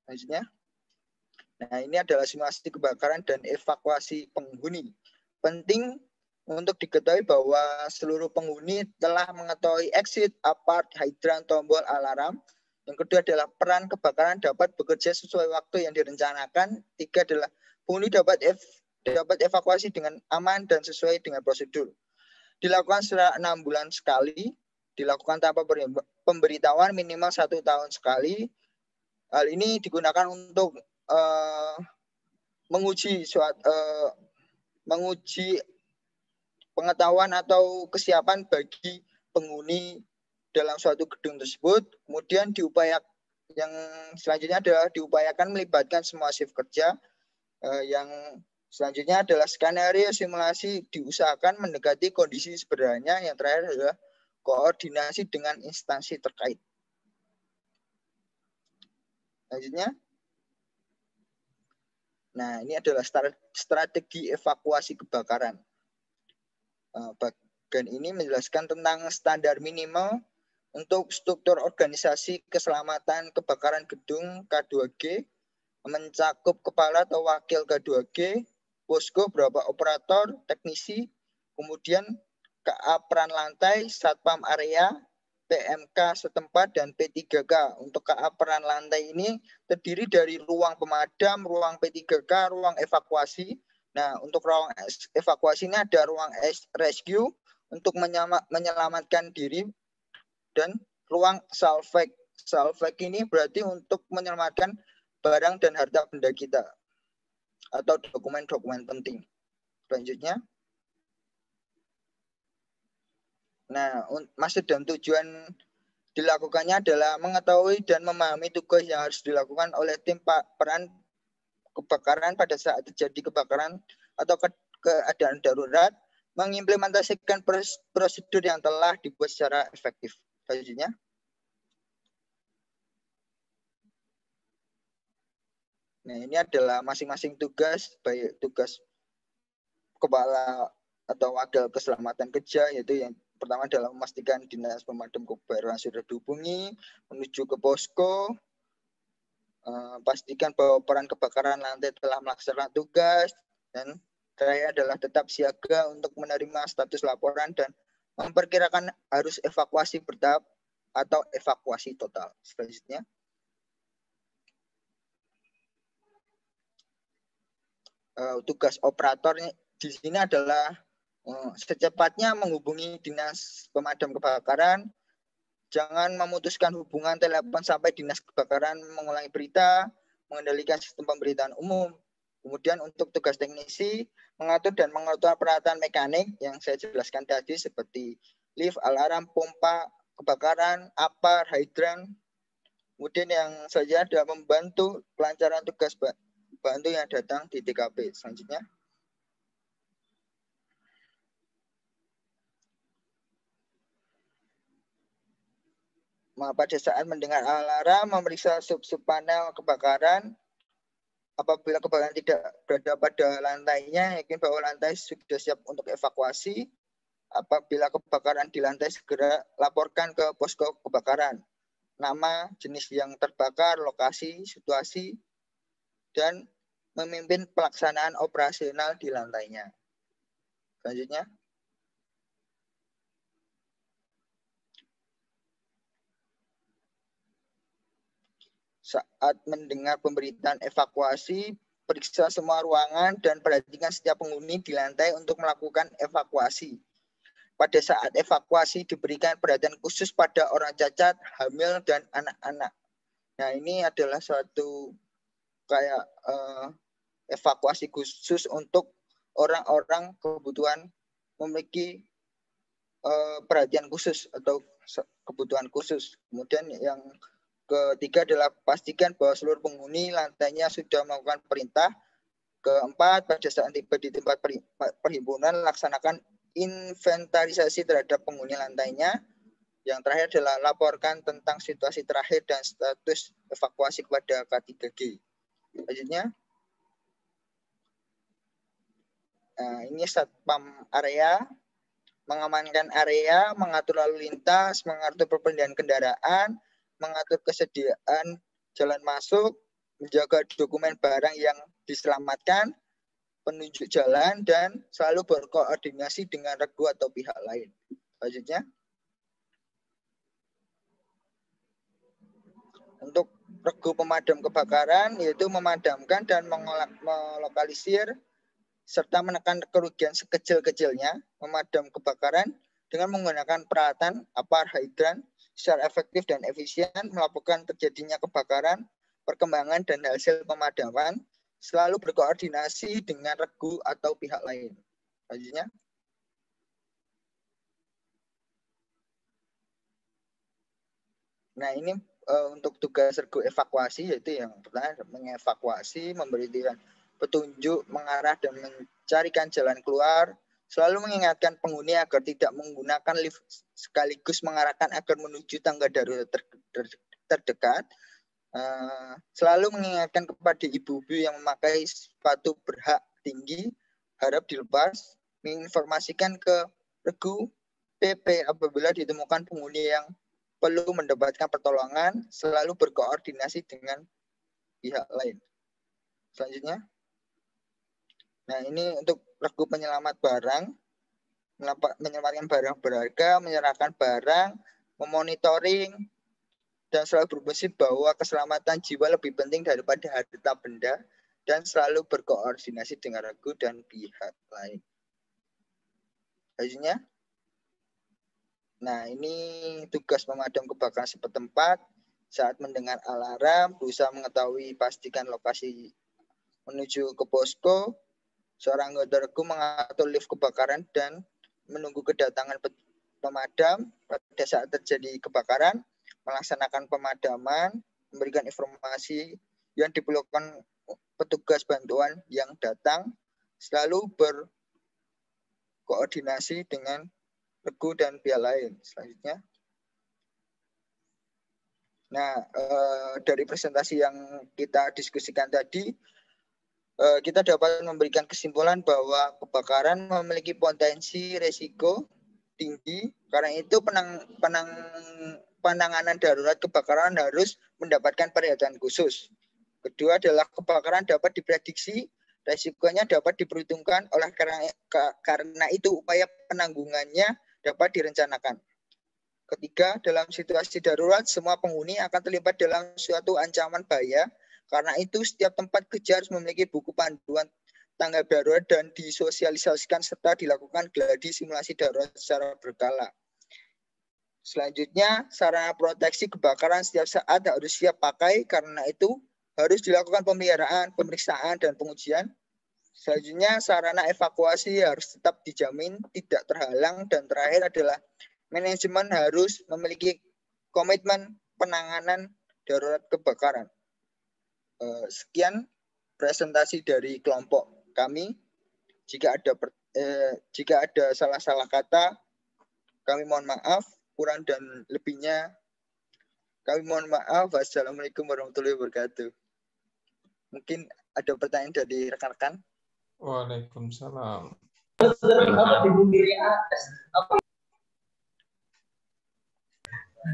Selanjutnya. Nah, ini adalah simulasi kebakaran dan evakuasi penghuni. Penting untuk diketahui bahwa seluruh penghuni telah mengetahui exit, apart, hidran, tombol, alarm. Yang kedua adalah peran kebakaran dapat bekerja sesuai waktu yang direncanakan. Tiga adalah penghuni dapat evakuasi dengan aman dan sesuai dengan prosedur. Dilakukan setelah 6 bulan sekali. Dilakukan tanpa pemberitahuan minimal 1 tahun sekali. Hal ini digunakan untuk menguji pengetahuan atau kesiapan bagi penghuni dalam suatu gedung tersebut. Kemudian yang selanjutnya adalah diupayakan melibatkan semua shift kerja. Yang selanjutnya adalah skenario simulasi diusahakan mendekati kondisi sebenarnya. Yang terakhir adalah koordinasi dengan instansi terkait. Selanjutnya. Nah, ini adalah strategi evakuasi kebakaran. Bagian ini menjelaskan tentang standar minimal untuk struktur organisasi keselamatan kebakaran gedung K2G, mencakup kepala atau wakil K2G, posko berapa operator, teknisi, kemudian KA peran lantai, satpam area, PMK setempat, dan P3K. Untuk KA peran lantai ini terdiri dari ruang pemadam, ruang P3K, ruang evakuasi. Nah, untuk ruang evakuasi ini ada ruang rescue untuk menyelamatkan diri dan ruang salvage. Salvage ini berarti untuk menyelamatkan barang dan harta benda kita atau dokumen-dokumen penting. Selanjutnya. Nah, maksud dan tujuan dilakukannya adalah mengetahui dan memahami tugas yang harus dilakukan oleh tim peran kebakaran pada saat terjadi kebakaran atau keadaan darurat, mengimplementasikan prosedur yang telah dibuat secara efektif. Selanjutnya. Nah, ini adalah masing-masing tugas, baik tugas kepala atau wakil keselamatan kerja, yaitu yang pertama adalah memastikan dinas pemadam kebakaran sudah dihubungi, menuju ke posko, pastikan bahwa peran kebakaran lantai telah melaksanakan tugas, dan terakhir adalah tetap siaga untuk menerima status laporan dan memperkirakan harus evakuasi bertahap atau evakuasi total. Selanjutnya. Tugas operator di sini adalah secepatnya menghubungi dinas pemadam kebakaran, jangan memutuskan hubungan telepon sampai dinas kebakaran mengulangi berita, mengendalikan sistem pemberitaan umum. Kemudian untuk tugas teknisi, mengatur dan mengatur peralatan mekanik yang saya jelaskan tadi seperti lift, alarm, pompa, kebakaran, apar, hidran. Kemudian yang saja adalah membantu kelancaran tugas bantu yang datang di TKP. Selanjutnya. Pada saat mendengar alarm, memeriksa sub-sub panel kebakaran. Apabila kebakaran tidak berada pada lantainya, yakin bahwa lantai sudah siap untuk evakuasi. Apabila kebakaran di lantai, segera laporkan ke posko kebakaran. Nama, jenis yang terbakar, lokasi, situasi, dan memimpin pelaksanaan operasional di lantainya. Selanjutnya. Saat mendengar pemberitaan evakuasi, periksa semua ruangan dan perhatikan setiap penghuni di lantai untuk melakukan evakuasi. Pada saat evakuasi diberikan perhatian khusus pada orang cacat, hamil, dan anak-anak. Nah, ini adalah suatu kayak evakuasi khusus untuk orang-orang kebutuhan memiliki perhatian khusus atau kebutuhan khusus. Kemudian yang Ketiga adalah pastikan bahwa seluruh penghuni lantainya sudah melakukan perintah. Keempat, pada saat tiba di tempat perhimpunan, laksanakan inventarisasi terhadap penghuni lantainya. Yang terakhir adalah laporkan tentang situasi terakhir dan status evakuasi kepada K3G. Selanjutnya, ini satpam area, mengamankan area, mengatur lalu lintas, mengatur perpindahan kendaraan, mengatur kesediaan jalan masuk, menjaga dokumen barang yang diselamatkan, penunjuk jalan, dan selalu berkoordinasi dengan regu atau pihak lain. Selanjutnya, untuk regu pemadam kebakaran yaitu memadamkan dan melokalisir serta menekan kerugian sekecil-kecilnya, memadam kebakaran dengan menggunakan peralatan APAR hidran secara efektif dan efisien, melaporkan terjadinya kebakaran, perkembangan dan hasil pemadaman, selalu berkoordinasi dengan regu atau pihak lain. Selanjutnya, nah ini untuk tugas regu evakuasi, yaitu yang pertama mengevakuasi, memberikan petunjuk, mengarah dan mencarikan jalan keluar, selalu mengingatkan penghuni agar tidak menggunakan lift, sekaligus mengarahkan agar menuju tangga darurat terdekat. Selalu mengingatkan kepada ibu-ibu yang memakai sepatu berhak tinggi, harap dilepas, menginformasikan ke regu PP apabila ditemukan penghuni yang perlu mendapatkan pertolongan, selalu berkoordinasi dengan pihak lain. Selanjutnya, nah ini untuk regu penyelamat barang, menyelamatkan barang berharga, menyerahkan barang, memonitoring, dan selalu berprinsip bahwa keselamatan jiwa lebih penting daripada harta benda, dan selalu berkoordinasi dengan regu dan pihak lain. Selanjutnya, nah, ini tugas pemadam kebakaran setempat saat mendengar alarm, berusaha mengetahui pastikan lokasi menuju ke posko. Seorang anggota regu mengatur lift kebakaran dan menunggu kedatangan pemadam pada saat terjadi kebakaran, melaksanakan pemadaman, memberikan informasi yang diperlukan petugas bantuan yang datang, selalu berkoordinasi dengan regu dan pihak lain. Selanjutnya, nah dari presentasi yang kita diskusikan tadi, kita dapat memberikan kesimpulan bahwa kebakaran memiliki potensi risiko tinggi. Karena itu penanganan darurat kebakaran harus mendapatkan perhatian khusus. Kedua adalah kebakaran dapat diprediksi, risikonya dapat diperhitungkan, oleh karena itu upaya penanggungannya dapat direncanakan. Ketiga, dalam situasi darurat, semua penghuni akan terlibat dalam suatu ancaman bahaya. Karena itu, setiap tempat kerja harus memiliki buku panduan tanggap darurat dan disosialisasikan serta dilakukan gladi simulasi darurat secara berkala. Selanjutnya, sarana proteksi kebakaran setiap saat harus siap pakai. Karena itu, harus dilakukan pemeliharaan, pemeriksaan, dan pengujian. Selanjutnya, sarana evakuasi harus tetap dijamin, tidak terhalang. Dan terakhir adalah manajemen harus memiliki komitmen penanganan darurat kebakaran. Sekian presentasi dari kelompok kami. Jika ada salah-salah kata, kami mohon maaf. Kurang dan lebihnya, kami mohon maaf. Wassalamualaikum warahmatullahi wabarakatuh. Mungkin ada pertanyaan dari rekan-rekan. Waalaikumsalam.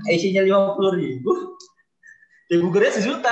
Isinya 50.000. Di Google-nya 1 juta.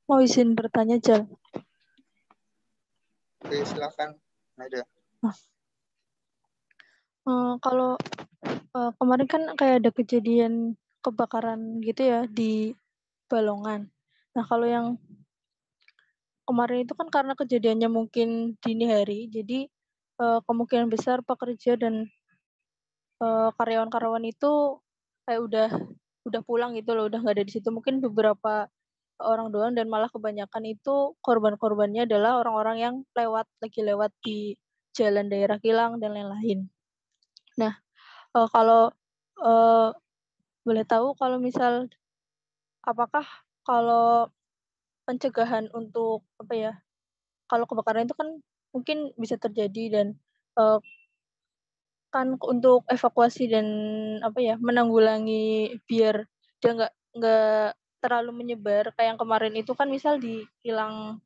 Mau izin bertanya, Jal? Oke, silakan. Ada. Kalau kemarin kan kayak ada kejadian kebakaran gitu ya di Balongan. Nah, kalau yang kemarin itu kan karena kejadiannya mungkin dini hari, jadi kemungkinan besar pekerja dan karyawan-karyawan itu kayak udah pulang gitu loh, udah nggak ada di situ. Mungkin beberapa orang doang dan malah kebanyakan itu korban-korbannya adalah orang-orang yang lagi lewat di jalan daerah Kilang dan lain-lain. Nah, kalau boleh tahu kalau misal apakah kalau pencegahan untuk apa ya, kalau kebakaran itu kan mungkin bisa terjadi dan kan untuk evakuasi dan apa ya, menanggulangi biar dia nggak terlalu menyebar kayak yang kemarin itu kan misal di Kilang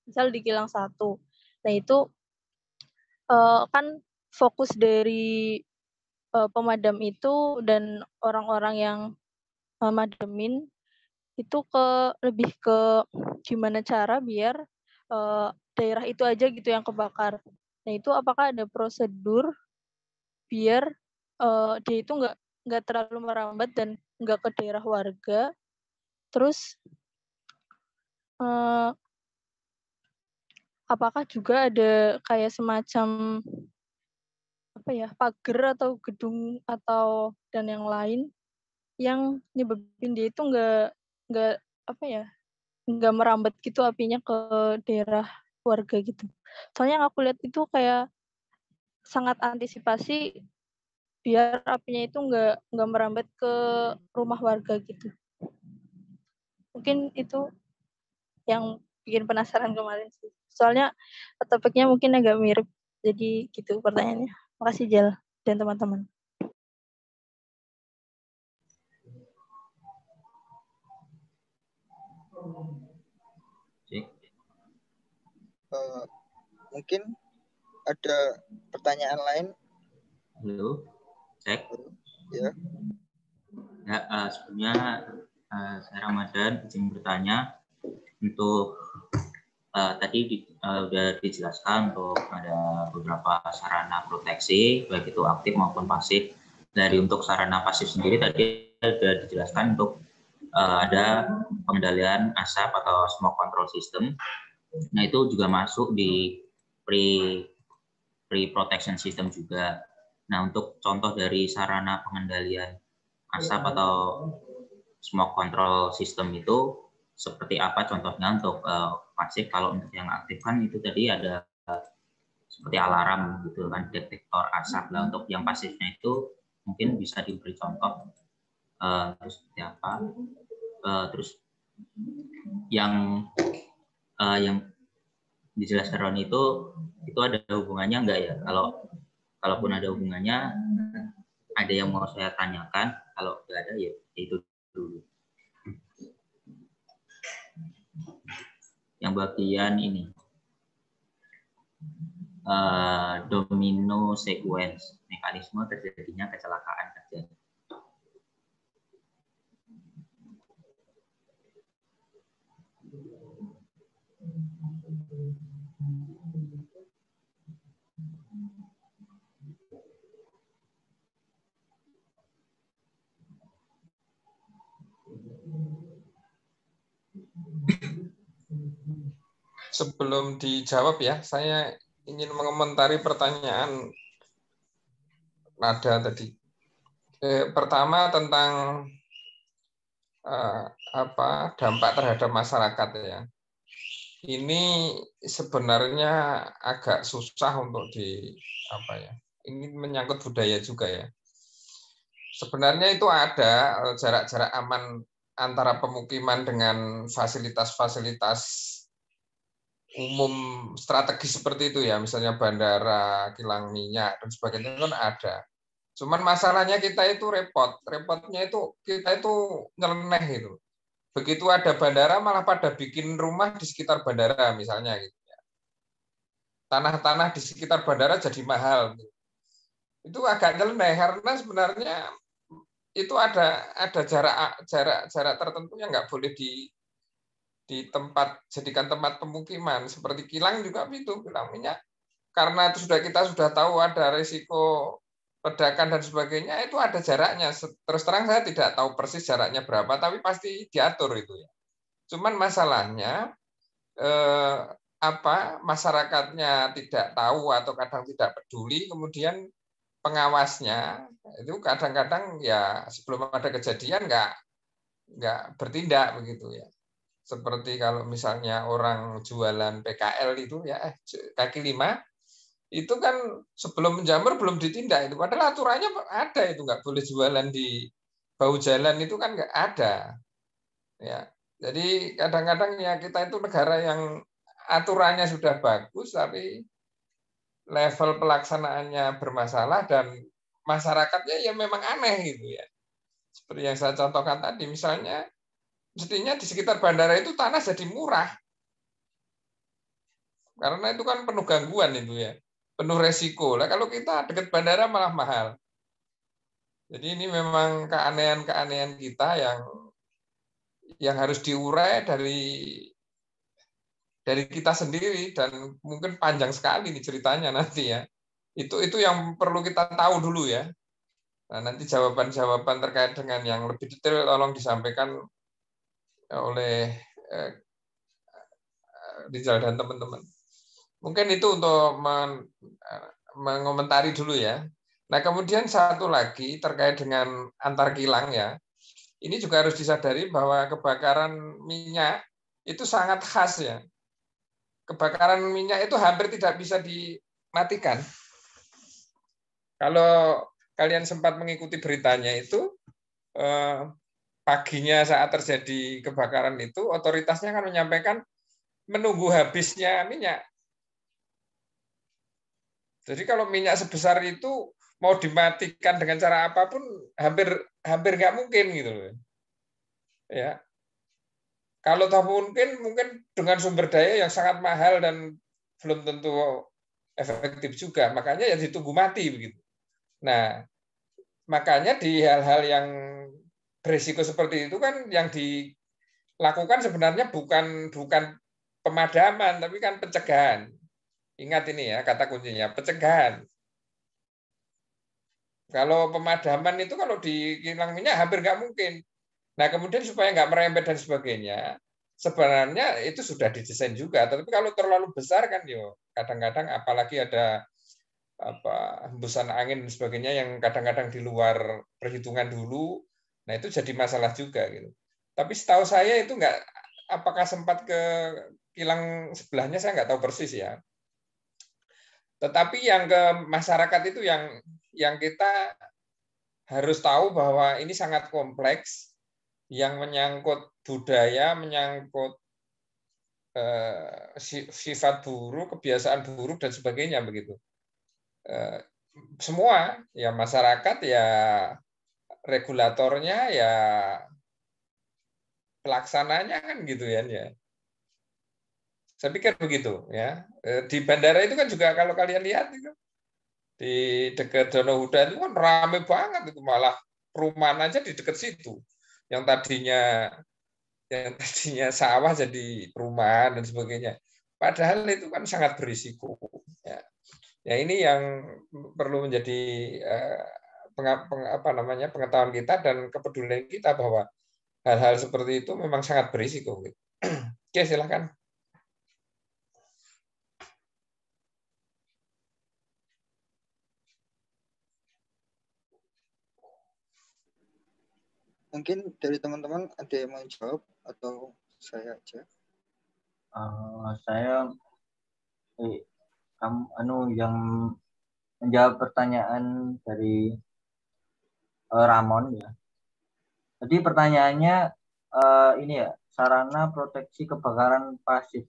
1. Nah itu, kan fokus dari, pemadam itu dan orang-orang yang mademin itu lebih ke gimana cara biar, daerah itu aja gitu yang kebakar. Nah itu apakah ada prosedur biar, dia itu nggak terlalu merambat dan nggak ke daerah warga, terus, eee, apakah juga ada kayak semacam, apa ya, pagar atau gedung atau dan yang lain yang nyebabin dia itu nggak, apa ya, nggak merambat gitu apinya ke daerah warga gitu. Soalnya yang aku lihat itu kayak sangat antisipasi biar apinya itu nggak merambat ke rumah warga gitu. Mungkin itu yang bikin penasaran kemarin sih. Soalnya topiknya mungkin agak mirip. Jadi gitu pertanyaannya. Makasih Jal dan teman-teman. Mungkin ada pertanyaan lain? Halo, cek. Ya. Ya, sebelumnya saya Ramadan izin bertanya untuk tadi sudah dijelaskan untuk ada beberapa sarana proteksi baik itu aktif maupun pasif. Dari untuk sarana pasif sendiri tadi sudah dijelaskan untuk ada pengendalian asap atau smoke control system. Nah itu juga masuk di pre-protection system juga. Nah untuk contoh dari sarana pengendalian asap atau smoke control system itu seperti apa contohnya untuk pasif? Kalau untuk yang aktif kan itu tadi ada seperti alarm gitu kan, detektor asap. Lah untuk yang pasifnya itu mungkin bisa diberi contoh terus seperti apa? Terus yang dijelaskan Ron itu ada hubungannya enggak ya? Kalaupun ada hubungannya, ada yang mau saya tanyakan. Kalau enggak ada ya itu dulu. Yang bagian ini domino sequence, mekanisme terjadinya kecelakaan kerja. Sebelum dijawab ya, saya ingin mengomentari pertanyaan Nada tadi. Pertama tentang dampak terhadap masyarakat ya. Ini sebenarnya agak susah untuk ini menyangkut budaya juga ya. Sebenarnya itu ada jarak-jarak aman antara pemukiman dengan fasilitas-fasilitas umum strategis seperti itu ya, misalnya bandara, kilang minyak dan sebagainya kan ada. Cuman masalahnya kita itu repotnya itu kita itu nyeleneh gitu. Begitu ada bandara malah pada bikin rumah di sekitar bandara misalnya gitu ya. Tanah-tanah di sekitar bandara jadi mahal. Itu agak nyeleneh karena sebenarnya itu ada jarak tertentu yang nggak boleh jadikan tempat pemukiman. Seperti kilang juga itu, kilang minyak. Karena itu kita sudah tahu ada risiko ledakan dan sebagainya, itu ada jaraknya. Terus terang saya tidak tahu persis jaraknya berapa, tapi pasti diatur itu ya. Cuman masalahnya masyarakatnya tidak tahu atau kadang tidak peduli, kemudian pengawasnya itu kadang-kadang ya sebelum ada kejadian nggak bertindak begitu ya. Seperti kalau misalnya orang jualan PKL itu ya kaki lima itu kan sebelum menjamur belum ditindak itu, padahal aturannya ada itu, nggak boleh jualan di bahu jalan itu kan nggak ada ya. Jadi kadang-kadang ya kita itu negara yang aturannya sudah bagus tapi level pelaksanaannya bermasalah dan masyarakatnya ya memang aneh gitu ya. Seperti yang saya contohkan tadi, misalnya mestinya di sekitar bandara itu tanah jadi murah. Karena itu kan penuh gangguan itu ya, penuh resiko. Lah kalau kita dekat bandara malah mahal. Jadi ini memang keanehan-keanehan kita yang harus diurai dari kita sendiri, dan mungkin panjang sekali nih ceritanya nanti ya. Itu yang perlu kita tahu dulu ya. Nah, nanti jawaban-jawaban terkait dengan yang lebih detail tolong disampaikan oleh Rizal dan teman-teman. Mungkin itu untuk mengomentari dulu ya. Nah, kemudian satu lagi terkait dengan antar kilang ya. Ini juga harus disadari bahwa kebakaran minyak itu sangat khas ya. Kebakaran minyak itu hampir tidak bisa dimatikan. Kalau kalian sempat mengikuti beritanya itu, paginya saat terjadi kebakaran itu, otoritasnya kan menyampaikan menunggu habisnya minyak. Jadi kalau minyak sebesar itu mau dimatikan dengan cara apapun hampir nggak mungkin gitu loh. Ya. Kalau tak mungkin dengan sumber daya yang sangat mahal dan belum tentu efektif juga. Makanya ya ditunggu mati begitu. Nah, makanya di hal-hal yang berisiko seperti itu kan yang dilakukan sebenarnya bukan pemadaman, tapi kan pencegahan. Ingat ini ya, kata kuncinya, pencegahan. Kalau pemadaman itu kalau di kilang minyak hampir nggak mungkin. Nah, kemudian supaya nggak merembet dan sebagainya, sebenarnya itu sudah didesain juga. Tapi kalau terlalu besar kan, yo kadang-kadang apalagi ada hembusan angin dan sebagainya yang kadang-kadang di luar perhitungan dulu, nah itu jadi masalah juga gitu. Tapi setahu saya itu nggak, apakah sempat ke kilang sebelahnya saya nggak tahu persis ya. Tetapi yang ke masyarakat itu yang kita harus tahu bahwa ini sangat kompleks, yang menyangkut budaya, menyangkut sifat buruk, kebiasaan buruk dan sebagainya begitu. Semua ya masyarakat ya regulatornya ya pelaksananya kan gitu ya. Saya pikir begitu ya. Di bandara itu kan juga kalau kalian lihat itu di dekat Danau Huda itu kan ramai banget, itu malah perumahan aja di dekat situ. Yang tadinya sawah jadi perumahan dan sebagainya. Padahal itu kan sangat berisiko. Ya ini yang perlu menjadi pengetahuan kita dan kepedulian kita bahwa hal-hal seperti itu memang sangat berisiko. Oke, silakan. Mungkin dari teman-teman ada yang mau jawab atau saya aja? Saya yang menjawab pertanyaan dari Ramon ya. Jadi pertanyaannya ini ya, sarana proteksi kebakaran pasif.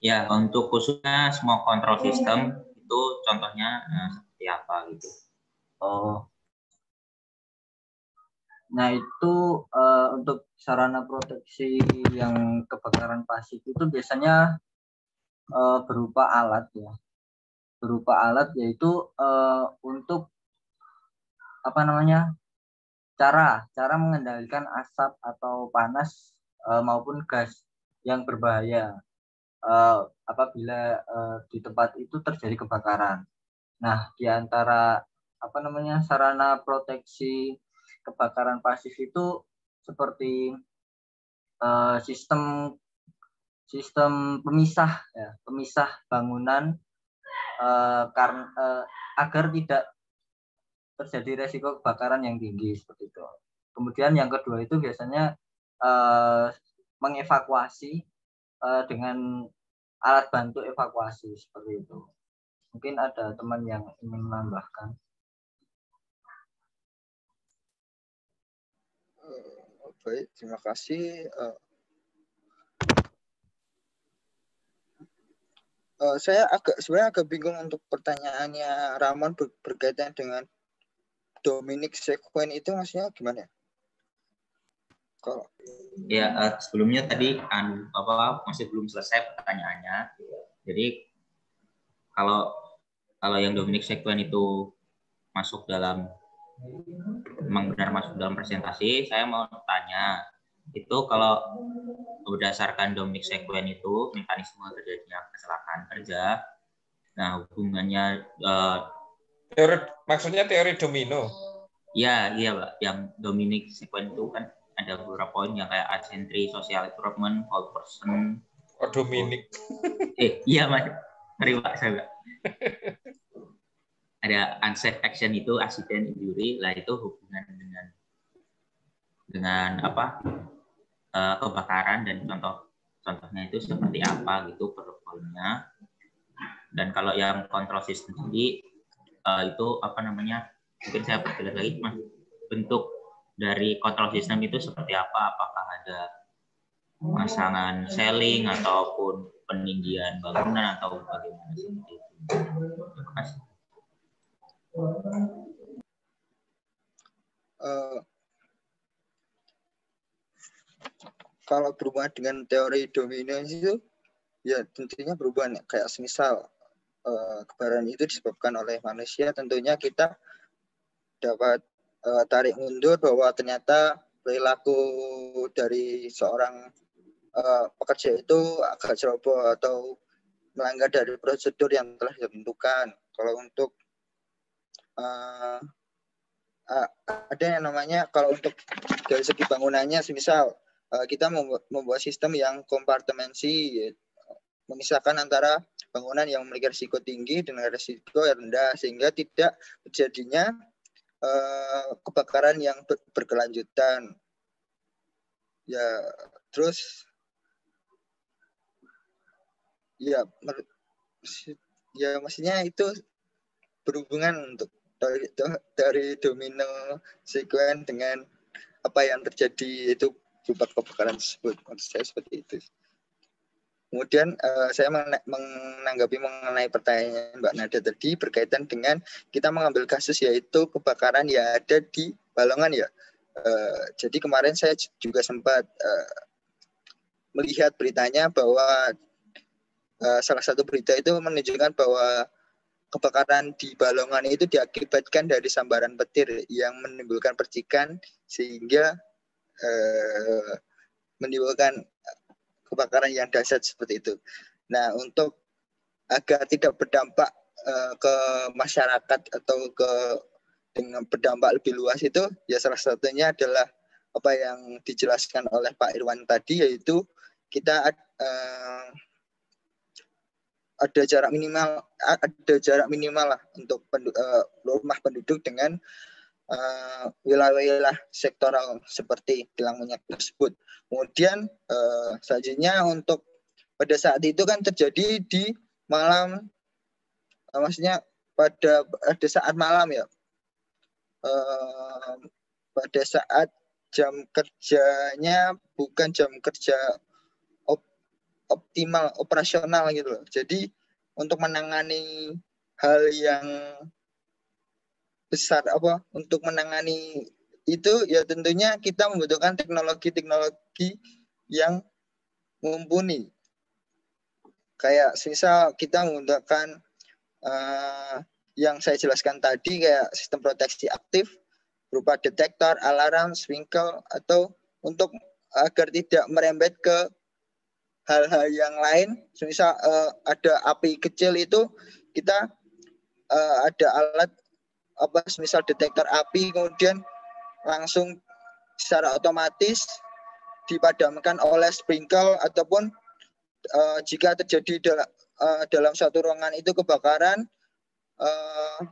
Ya, untuk khususnya smoke control system itu contohnya seperti apa gitu. Nah itu untuk sarana proteksi yang kebakaran pasif itu biasanya berupa alat ya, yaitu untuk cara mengendalikan asap atau panas maupun gas yang berbahaya apabila di tempat itu terjadi kebakaran. Nah, di antara sarana proteksi kebakaran pasif itu seperti sistem pemisah bangunan agar tidak terjadi resiko kebakaran yang tinggi seperti itu. Kemudian yang kedua itu biasanya mengevakuasi dengan alat bantu evakuasi seperti itu. Mungkin ada teman yang ingin menambahkan. Baik, terima kasih. Saya sebenarnya agak bingung untuk pertanyaannya Ramon berkaitan dengan Dominic Sequence itu maksudnya gimana? Ya, sebelumnya tadi masih belum selesai pertanyaannya. Jadi kalau yang Dominic Sequence itu memang benar masuk dalam presentasi, saya mau tanya itu kalau berdasarkan Dominic Sequence itu mekanisme terjadinya kecelakaan kerja. Nah, hubungannya maksudnya teori domino. Iya, Pak. Yang Dominic Sequence itu kan ada beberapa poin yang kayak asymmetry, social improvement, whole person. Oh, Dominic. Iya, Mas. Mari Pak, saya. Ada unsafe action itu accident injury, lah itu hubungan dengan apa? Kebakaran, dan contohnya itu seperti apa gitu protokolnya. Dan kalau yang control system tadi itu apa namanya? Mungkin saya perjelas lagi, Mas. Bentuk dari control system itu seperti apa? Apakah ada pemasangan sealing ataupun peninggian bangunan atau bagaimana seperti itu? Terima kasih. Kalau berhubungan dengan teori domino itu, ya tentunya berhubungan kayak semisal kebakaran itu disebabkan oleh manusia, tentunya kita dapat tarik mundur bahwa ternyata perilaku dari seorang pekerja itu agak ceroboh atau melanggar dari prosedur yang telah ditentukan. Kalau untuk ada yang namanya, kalau untuk dari segi bangunannya, semisal kita membuat sistem yang kompartemensi, memisahkan antara bangunan yang memiliki risiko tinggi dengan risiko yang rendah, sehingga tidak terjadinya kebakaran yang berkelanjutan. Ya, terus ya maksudnya itu berhubungan untuk dari domino sequence dengan apa yang terjadi itu berupa kebakaran tersebut. Menurut saya seperti itu. Kemudian saya menanggapi mengenai pertanyaan Mbak Nada tadi berkaitan dengan kita mengambil kasus yaitu kebakaran yang ada di Balongan ya. Jadi kemarin saya juga sempat melihat beritanya bahwa salah satu berita itu menunjukkan bahwa kebakaran di Balongan itu diakibatkan dari sambaran petir yang menimbulkan percikan sehingga menimbulkan kebakaran yang dahsyat seperti itu. Nah, untuk agar tidak berdampak ke masyarakat atau dengan berdampak lebih luas itu, ya salah satunya adalah apa yang dijelaskan oleh Pak Irwan tadi, yaitu kita ada jarak minimal lah untuk rumah penduduk dengan wilayah-wilayah sektoral seperti kilang minyak tersebut. Kemudian selanjutnya untuk pada saat itu kan terjadi di malam, maksudnya pada saat malam ya, pada saat jam kerjanya bukan jam kerja optimal operasional gitu loh. Jadi untuk menangani hal yang besar untuk menangani itu ya tentunya kita membutuhkan teknologi yang mumpuni. Kayak misal kita menggunakan yang saya jelaskan tadi kayak sistem proteksi aktif berupa detektor, alarm, sprinkle, atau untuk agar tidak merembet ke hal-hal yang lain. Misal ada api kecil itu kita ada alat misal detektor api, kemudian langsung secara otomatis dipadamkan oleh sprinkle ataupun jika terjadi dalam suatu ruangan itu kebakaran,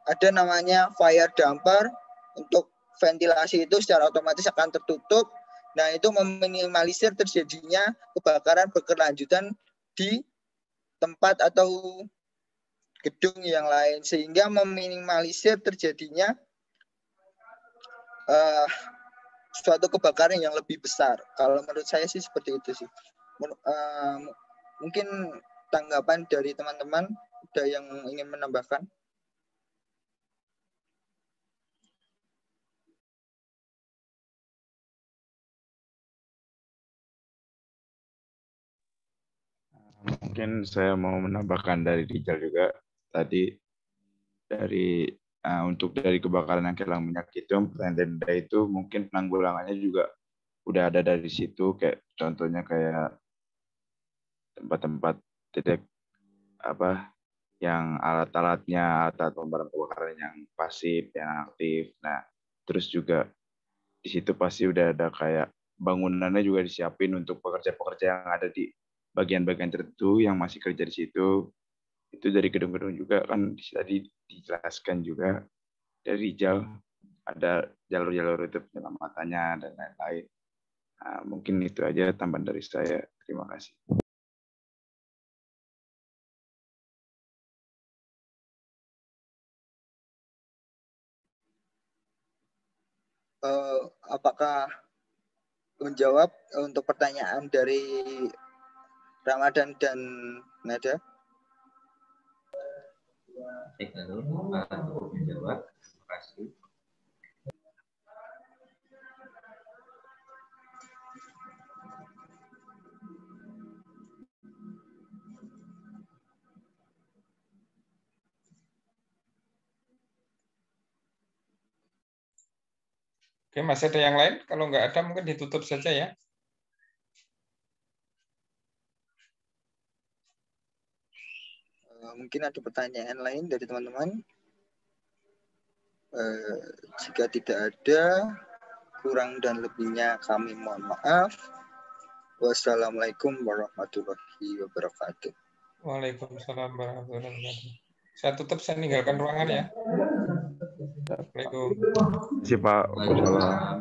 ada namanya fire damper. Untuk ventilasi itu secara otomatis akan tertutup. Nah, itu meminimalisir terjadinya kebakaran berkelanjutan di tempat atau gedung yang lain, sehingga meminimalisir terjadinya suatu kebakaran yang lebih besar. Kalau menurut saya sih seperti itu sih. Mungkin tanggapan dari teman-teman ada yang ingin menambahkan? Mungkin saya mau menambahkan dari Rijal juga tadi dari untuk dari kebakaran yang kilang minyak itu, tenda itu mungkin penanggulangannya juga udah ada dari situ, kayak contohnya kayak tempat-tempat titik yang alat-alatnya atau pemadam kebakaran yang pasif, yang aktif. Nah, terus juga di situ pasti udah ada kayak bangunannya juga disiapin untuk pekerja-pekerja yang ada di bagian-bagian tertentu yang masih kerja di situ. Itu dari gedung-gedung juga kan tadi dijelaskan juga dari Rijal ada jalur-jalur itu penyelamatannya dan lain-lain. Nah, mungkin itu aja tambahan dari saya. Terima kasih. Apakah menjawab untuk pertanyaan dari Ramadan dan Nada? Saya dulu untuk menjawab. Terima kasih. Oke, masih ada yang lain? Kalau nggak ada, mungkin ditutup saja ya. Mungkin ada pertanyaan lain dari teman-teman. Jika tidak ada, kurang dan lebihnya kami mohon maaf. Wassalamualaikum warahmatullahi wabarakatuh. Waalaikumsalam warahmatullahi wabarakatuh. Saya tutup, saya meninggalkan ruangan ya. Assalamualaikum. Terima kasih Pak. Waalaikumsalam.